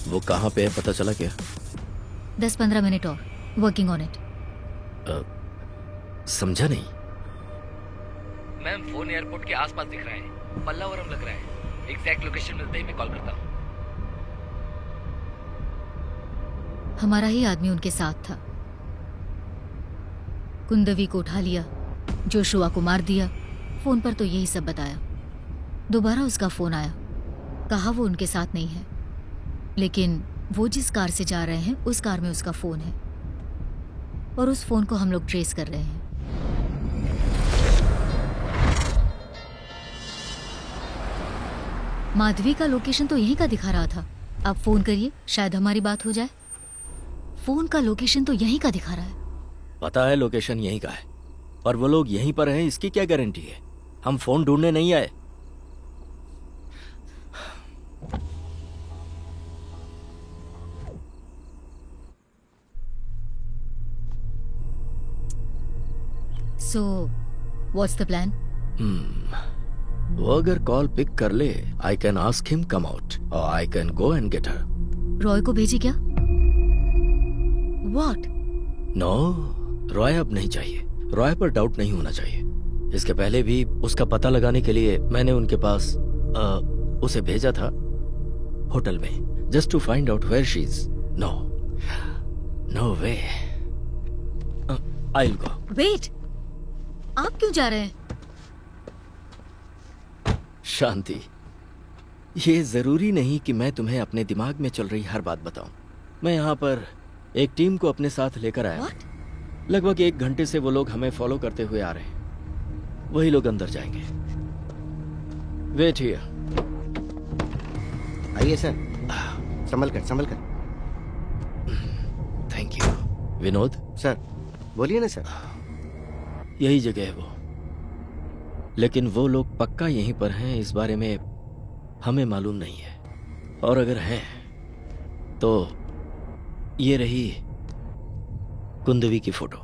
वो कहाँ पे है पता चला क्या? 10-15 मिनट और, वर्किंग ऑन इट। समझा नहीं। मैम फोन एयरपोर्ट के आसपास दिख रहा है, पल्लावरम लग रहा है। एग्जैक्ट लोकेशन मिलते ही मैं कॉल करता हूँ। हमारा ही आदमी उनके साथ था। कुंदवी को उठा लिया, जोशुआ को मार दिया। फोन पर तो यही सब बताया। दोबारा उसका फोन आया, कहा वो उनके साथ नहीं है, लेकिन वो जिस कार से जा रहे हैं उस कार में उसका फोन है, और उस फोन को हम लोग ट्रेस कर रहे हैं। माधवी का लोकेशन तो यहीं का दिखा रहा था। आप फोन करिए, शायद हमारी बात हो जाए। फोन का लोकेशन तो यहीं का दिखा रहा है। पता है लोकेशन यहीं का है, और वो लोग यहीं पर हैं, इसकी क्या गारंटी है? हम फोन ढूंढने नहीं आए। So, what's the plan? वो अगर कॉल पिक कर ले, I can ask him come out और I can go and get her. Roy को भेजी क्या? What? नो, रॉय अब नहीं चाहिए। रॉय पर डाउट नहीं होना चाहिए। इसके पहले भी उसका पता लगाने के लिए मैंने उनके पास उसे भेजा था होटल में, just to find out where she is. No, no way. I will go. Wait, आप क्यों जा रहे हैं? शांति, ये जरूरी नहीं कि मैं तुम्हें अपने दिमाग में चल रही हर बात बताऊं। मैं यहाँ पर एक टीम को अपने साथ लेकर आया। लगभग 1 घंटे से वो लोग हमें फॉलो करते हुए आ रहे हैं। वही लोग अंदर जाएंगे। Wait here. आइए सर, संभल कर। Thank you. विनोद सर, बोलिए ना सर। यही जगह है वो, लेकिन वो लोग पक्का यहीं पर हैं, इस बारे में हमें मालूम नहीं है। और अगर हैं तो ये रही कुंदवी की फोटो।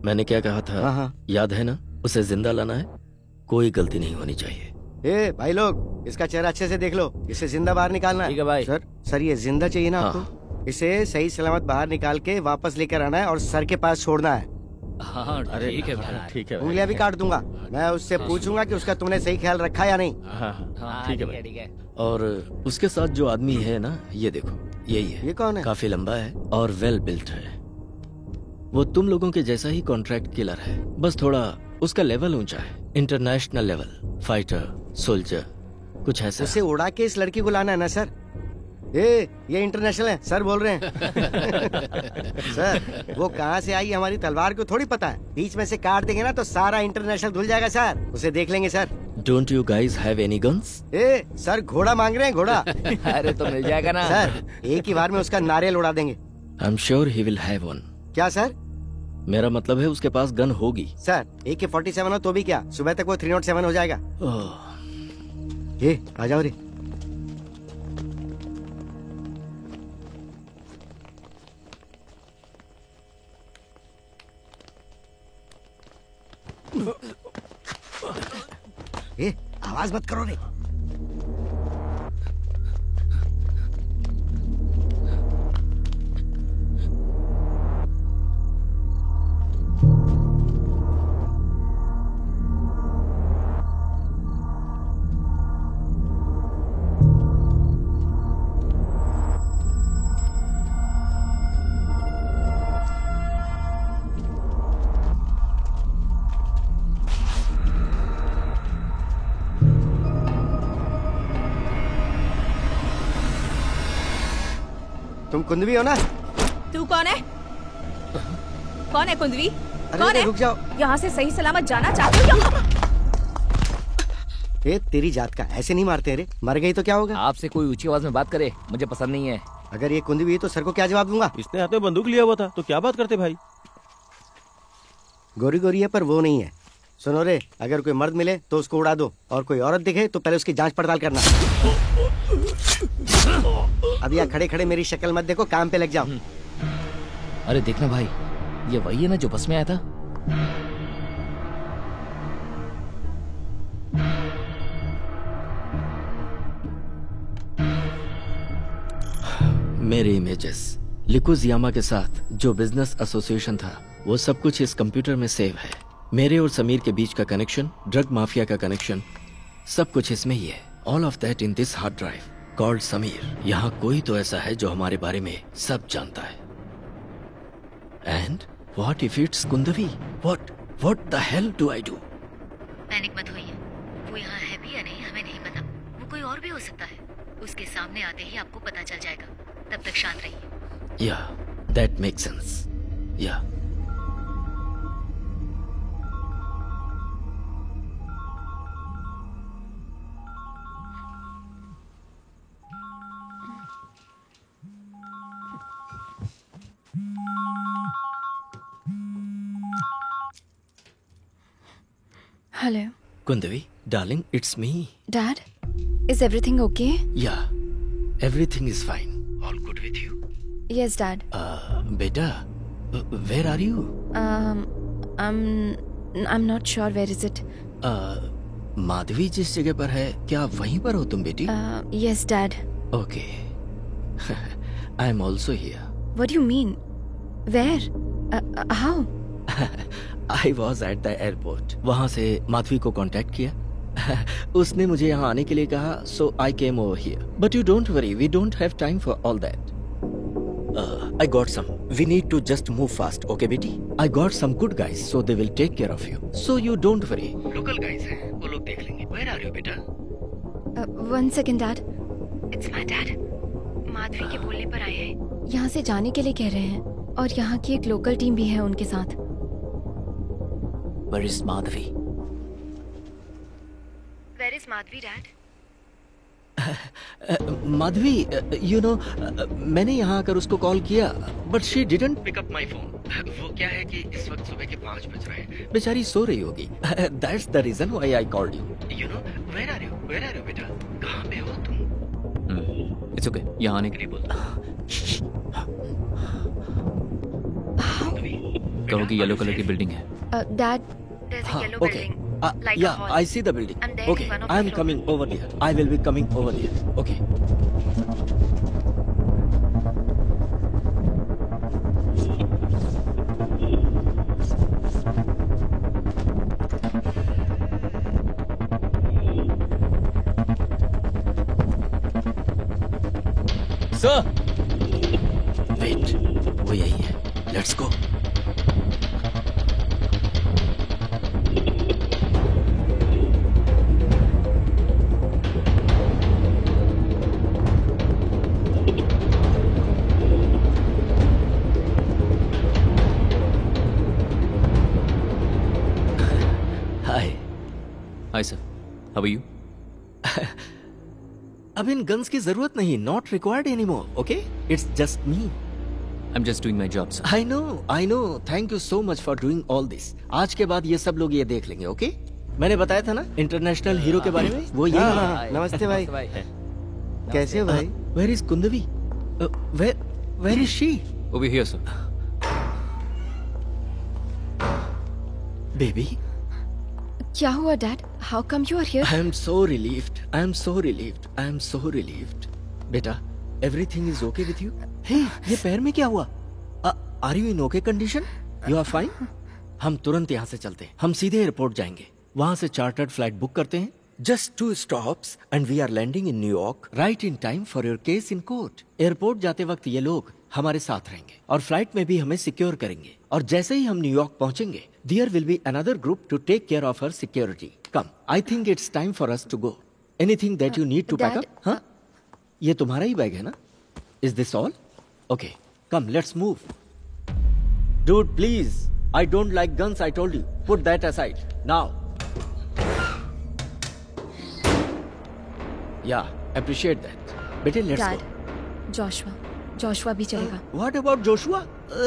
मैंने क्या कहा था? हाँ। याद है ना? उसे जिंदा लाना है, कोई गलती नहीं होनी चाहिए। ए भाई लोग, इसका चेहरा अच्छे से देख लो, इसे जिंदा बाहर निकालना है। ठीक है भाई। सर ये जिंदा चाहिए ना आपको? इसे सही सलामत बाहर निकाल के वापस लेकर आना है और सर के पास छोड़ना है। हाँ ठीक है भाई, ठीक है। उंगलियां भी काट दूंगा। मैं उससे पूछूंगा कि उसका तुमने सही ख्याल रखा या नहीं। हाँ ठीक है ठीक है। और उसके साथ जो आदमी है ना, ये देखो, यही है। ये कौन है? काफी लंबा है और वेल बिल्ट है। वो तुम लोगों के जैसा ही कॉन्ट्रैक्ट किलर है, बस थोड़ा उसका लेवल ऊंचा है। इंटरनेशनल लेवल, फाइटर, सोल्जर, कुछ ऐसा। उसे उड़ा के इस लड़की को लाना है ना सर? ये इंटरनेशनल है, सर बोल रहे हैं। सर, वो कहाँ से आई हमारी तलवार को थोड़ी पता है। बीच में से काट देंगे ना तो सारा इंटरनेशनल धुल जाएगा सर। उसे देख लेंगे sir. Don't you guys have any guns? Sir घोड़ा मांग रहे हैं, घोड़ा। अरे तो मिल जाएगा ना सर। एक ही बार में उसका नारियल उड़ा देंगे। I am sure he will have one. क्या सर? मेरा मतलब है उसके पास गन होगी। सर AK-47 हो तो भी क्या, सुबह तक वो 307 हो जाएगा। आ जाओ रे। आवाज मत करो रे। तुम कुंदवी हो ना? तू कौन है? कौन है कुंदवी? अरे रुक जाओ। यहाँ से सही सलामत जाना चाहती हो? तेरी जात का ऐसे नहीं मारते रे। मर गई तो क्या होगा? आपसे कोई ऊंची आवाज में बात करे, मुझे पसंद नहीं है। अगर ये कुंदवी है तो सर को क्या जवाब दूंगा? इसने हाथ में बंदूक लिया हुआ था तो क्या बात करते भाई? गोरी गोरी है पर वो नहीं है। सुनो रे, अगर कोई मर्द मिले तो उसको उड़ा दो, और कोई औरत दिखे तो पहले उसकी जांच पड़ताल करना। अब यहाँ खड़े खड़े मेरी शक्ल मत देखो, काम पे लग जाओ। अरे देखना भाई, ये वही है ना जो बस में आया था? मेरे इमेजेस लिकुजियामा के साथ जो बिजनेस एसोसिएशन था, वो सब कुछ इस कंप्यूटर में सेव है। मेरे और समीर के बीच का कनेक्शन, ड्रग माफिया का कनेक्शन, सब कुछ इसमें ही है। All of that in this hard drive called Sameer. यहाँ कोई तो ऐसा है जो हमारे बारे में सब जानता है। And what if it's Kundavi? What the hell do I do? Panic मत होइए। वो यहाँ है भी या नहीं हमें नहीं पता। वो कोई और भी हो सकता है। उसके सामने आते ही आपको पता चल जाएगा। तब तक शांत रहिए। या दैट मेक सेंस। या Hello. Kundavi, darling, it's me. Dad, is everything okay? Yeah, everything is fine. All good with you? Yes, Dad. Beta, where are you? I'm not sure. Where is it? Madhavi जिस जगह पर है, क्या वहीं पर हो तुम बेटी? Yes, Dad. Okay. I am also here. What do you mean? Where? How? I was at the airport. वहाँ से माधवी को कांटेक्ट किया. उसने मुझे यहाँ आने के लिए कहा, so I came over here. But you don't worry, we don't have time for all that. I got some. We need to just move fast, okay, बेटी? I got some good guys, so they will take care of you. So you don't worry. Local guys हैं, वो लोग देख लेंगे. Where are you, बेटा? 1 second, Dad. It's my dad. Madhavi के बोलने पर आए हैं. यहाँ से जाने के लिए कह रहे हैं. और यहाँ की एक लोकल टीम भी है उनके साथ. Where is Madhavi? Where is Madhavi, Dad? Madhavi, you know, मैंने यहाँ आकर उसको कॉल किया, but she didn't pick up my phone. वो क्या है कि इस वक्त सुबह के 5 बज रहे हैं. बेचारी सो रही होगी. That's the reason why I called you. You know, where are you? Where are you, बेटा? कहाँ पे हो तुम? It's okay. यहाँ आने के लिए बोल. कहो कि येलो कलर की बिल्डिंग है. Dad, there's a yellow building. Like yeah, a hall. I see the building. I'm there Okay, in one of the I'm floors. coming over there. I will be coming over there. Okay. Sir! Wait, वो यही है. Let's go. Hi sir, how are you? अब इन guns की जरूरत नहीं. Not required anymore. Okay? It's just me. I'm just doing my job, sir. I know. Thank you so much for doing all this. आज के बाद ये सब लोग ये देख लेंगे, okay? मैंने बताया था ना इंटरनेशनल हीरो के बारे में. वो ये. नमस्ते भाई. कैसे हो भाई? Where is Kundavi? Where is she? Over here, sir. Baby. क्या हुआ, Dad? How come you are here? I am so relieved. बेटा, everything is okay with you? Hey, ये पैर में क्या हुआ? Are you in okay condition? You are fine? हम तुरंत यहाँ से चलते हैं. हम सीधे एयरपोर्ट जाएंगे. वहाँ से चार्टर्ड फ्लाइट बुक करते हैं. Just 2 stops and we are landing in New York right in time for your case in court. Airport जाते वक्त ये लोग हमारे साथ रहेंगे और फ्लाइट में भी हमें सिक्योर करेंगे. और जैसे ही हम न्यूयॉर्क पहुंचेंगे, there will be another group to take care of our security. Come, I think it's time for us to go. Anything that you need to pack up? हाँ? ये तुम्हारा ही बैग है ना? Is this all? Okay, come, let's move. Dude, please. I don't like guns, I told you. Put that aside. Now. Yeah, appreciate that. बेटे, let's Dad, go. Joshua भी चलेगा. What about Joshua?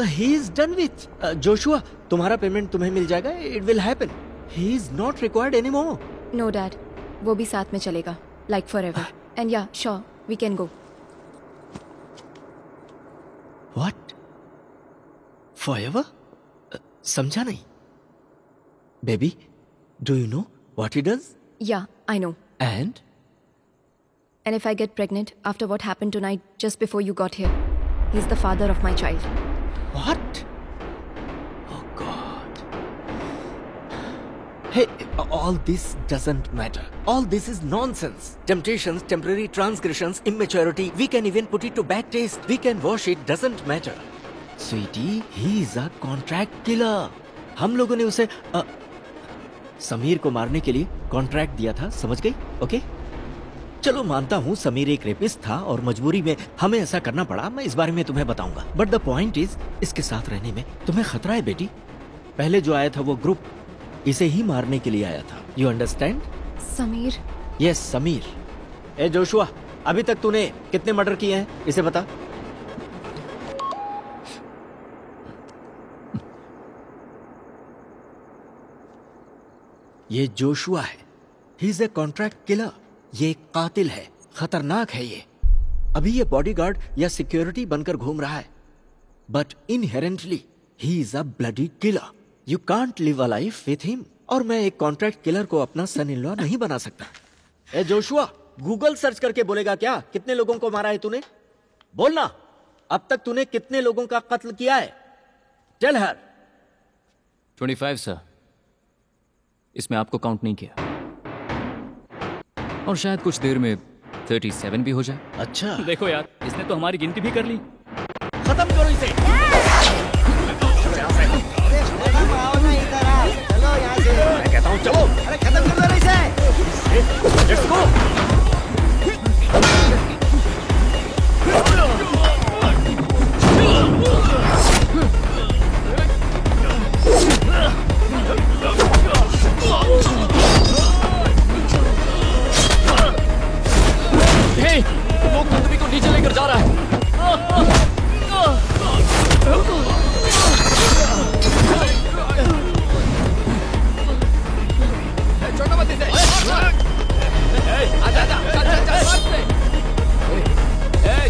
He is done with. Joshua, तुम्हारा payment तुम्हें मिल जाएगा. It will happen. He is not required anymore. No, Dad. वो भी साथ में चलेगा. Like forever. And yeah, sure, we can go. What? Forever? समझा नहीं. Baby, do you know what he does? Yeah, I know. And? And if I get pregnant after what happened tonight just before you got here, he's the father of my child. What? Oh God. Hey, all this doesn't matter. All this is nonsense. Temptations, temporary transgressions, immaturity. We can even put it to bad taste. We can wash it. Doesn't matter. Sweetie, he is a contract killer. हम लोगों ने उसे समीर को मारने के लिए contract दिया था. समझ गई? ओके? चलो मानता हूँ समीर एक रेपिस्ट था और मजबूरी में हमें ऐसा करना पड़ा. मैं इस बारे में तुम्हें बताऊंगा. बट द पॉइंट इज, इसके साथ रहने में तुम्हें खतरा है बेटी. पहले जो आया था वो ग्रुप इसे ही मारने के लिए आया था. You understand? Sameer? Yes, Sameer. A Joshua, अभी तक तूने कितने मर्डर किए हैं इसे बता. ये जोशुआ है, he is a contract killer. ये एक कातिल है, खतरनाक है ये। अभी ये बॉडीगार्ड या सिक्योरिटी बनकर घूम रहा है, but inherently he is a bloody killer. You can't live a life with him. और मैं एक कॉन्ट्रैक्ट किलर को अपना सन इन लॉ नहीं बना सकता। ए जोशुआ, गूगल सर्च करके बोलेगा क्या कितने लोगों को मारा है तूने? बोलना, अब तक तूने कितने लोगों का कत्ल किया है? Tell her. 25 सर। इसमें आपको काउंट नहीं किया, और शायद कुछ देर में 37 भी हो जाए। अच्छा, देखो यार, इसने तो हमारी गिनती भी कर ली। खत्म करो इसे। चलो यहाँ से। मैं कहता हूँ चलो। अरे खत्म कर दो इसे। Let's go. वो कुंदवी को नीचे लेकर जा रहा है। छोटा मत इसे। आजा आजा, चल चल चल मार दे।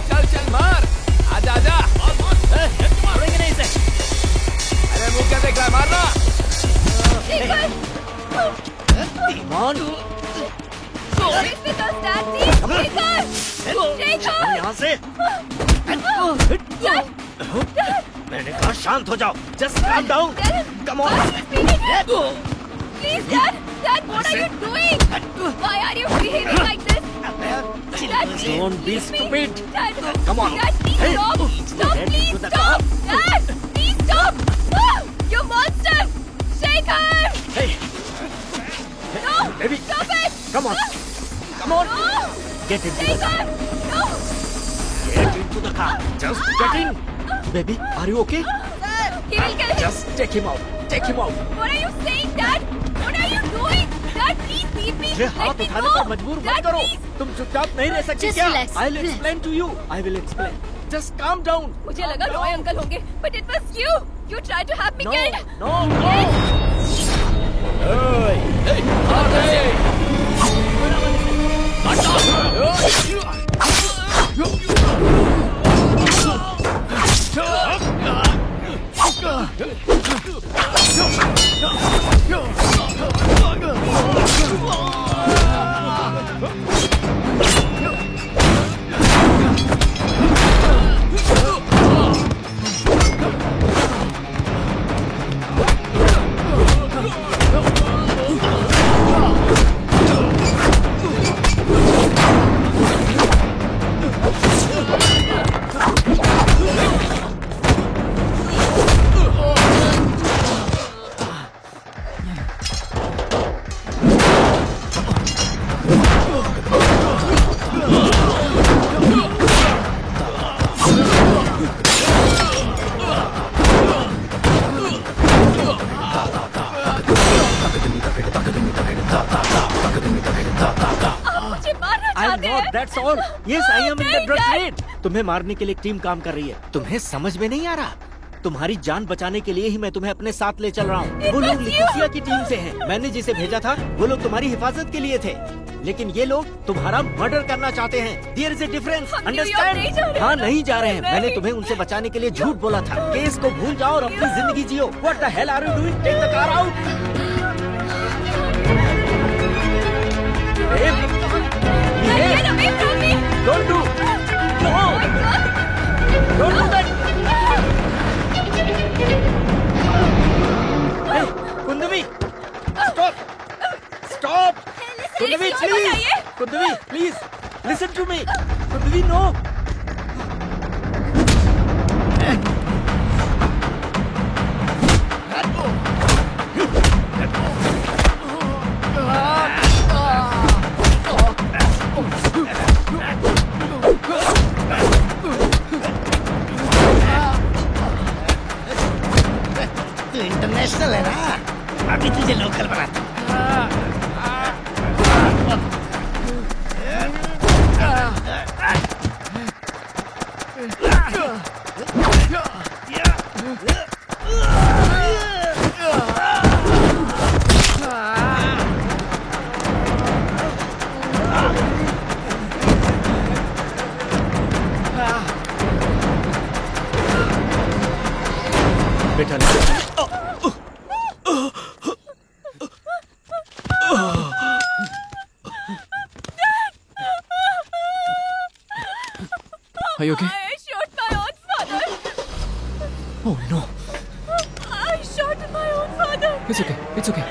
चल चल मार, आजा आजा। छोड़ेंगे नहीं इसे। अरे मुंह क्या देख रहा है, मारना। यहाँ से। मैंने कहा शांत हो जाओ। Just calm down. Come on. Please, Dad! Dad, what are you doing? Why are you behaving like this? Dad, please, Don't be stupid. Dad, Come on. Dad, please Hey. stop! Stop, Head please to the stop! Dad, please stop! Oh, you monster! Shake her! Hey. No! Baby. Stop it! Come on. Come on. No! Get into the Shake car. her! No! Get into the car. Just get in. Baby, are you okay? Sir, he will kill him! Just take him out. Take him out. What are you saying, Dad? What are you doing? Dad, please leave me! मुझे Let हाथ me उठाने go! पर मजबूर मत Dad, करो। please! तुम चुपचाप नहीं रह सकती Just क्या? relax, I'll relax. explain to you. I will explain. Just calm down. मुझे लगा रॉय अंकल होंगे, but it was you. You tried to have me No, killed. no, no. That's all. Yes, I am in the drug trade. तुम्हें मारने के लिए एक team काम कर रही है। तुम्हें समझ में नहीं आ रहा? तुम्हारी जान बचाने के लिए ही मैं तुम्हें अपने साथ ले चल रहा हूँ। वो लोग लिकोसिया की टीम से हैं। मैंने जिसे भेजा था वो लोग तुम्हारी हिफाजत के लिए थे, लेकिन ये लोग तुम्हारा मर्डर करना चाहते हैं। There is a difference. Understand? हाँ, नहीं जा रहे हैं। मैंने तुम्हें उनसे बचाने के लिए झूठ बोला था। केस को भूल जाओ और अपनी जिंदगी जियो। What the hell are you doing? Take the car out. Get away from me! Don't do. No. Don't do that. Hey, कुंदवी, stop. Stop. कुंदवी, please. कुंदवी, please. Listen to me. कुंदवी, no. तू इंटरनेशनल है ना, अभी तुझे लोकल बनाता बेटा नहीं। Are you okay? I shot my own father. Oh no. I shot my own father. It's okay. It's okay.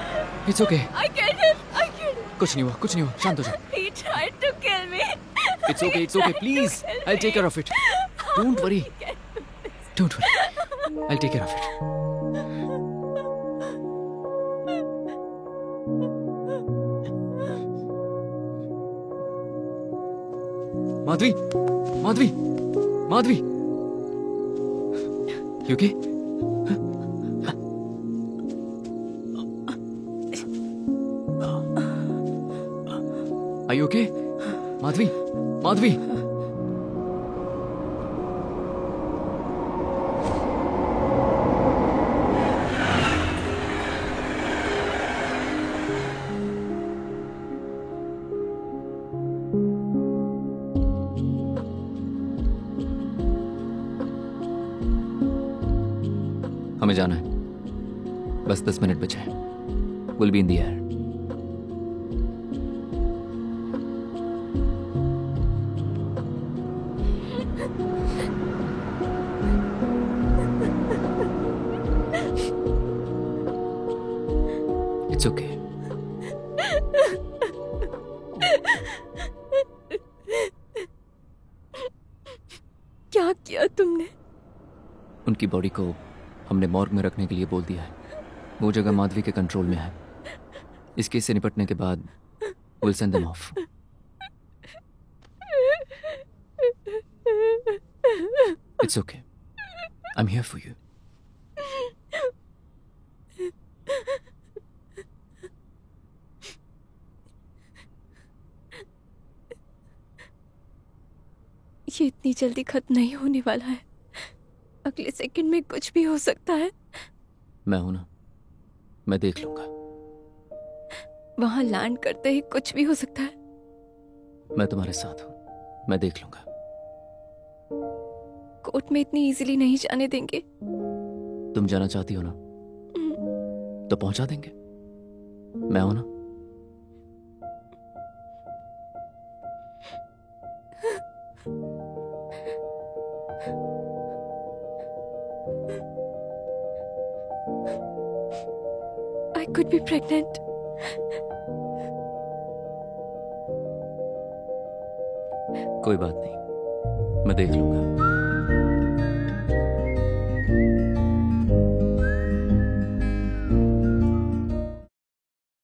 It's okay. I killed him. I killed him. कुछ नहीं हुआ, कुछ नहीं हुआ, शांत हो जाओ। He tried to kill me. It's okay, it's okay. Please, I'll take care of it. Don't worry. Don't worry. I'll take care of it. Madhavi, Madhavi, Madhavi, you okay? Are you okay? Madhavi, Madhavi. हमें जाना है, बस 10 मिनट बचे हैं। We'll be in the air. It's okay. क्या किया तुमने? उनकी बॉडी को हमने मॉर्ग में रखने के लिए बोल दिया है। वो जगह माधवी के कंट्रोल में है। इस केस से निपटने के बाद we'll send them off. It's okay. I'm here for you. ये इतनी जल्दी खत्म नहीं होने वाला है। अगले सेकंड में कुछ भी हो सकता है। मैं हूं ना, मैं देख लूंगा। वहां लैंड करते ही कुछ भी हो सकता है। मैं तुम्हारे साथ हूं, मैं देख लूंगा। कोर्ट में इतनी इजीली नहीं जाने देंगे। तुम जाना चाहती हो ना, तो पहुंचा देंगे। मैं हूं ना। I could be pregnant. कोई बात नहीं, मैं देख लूंगा।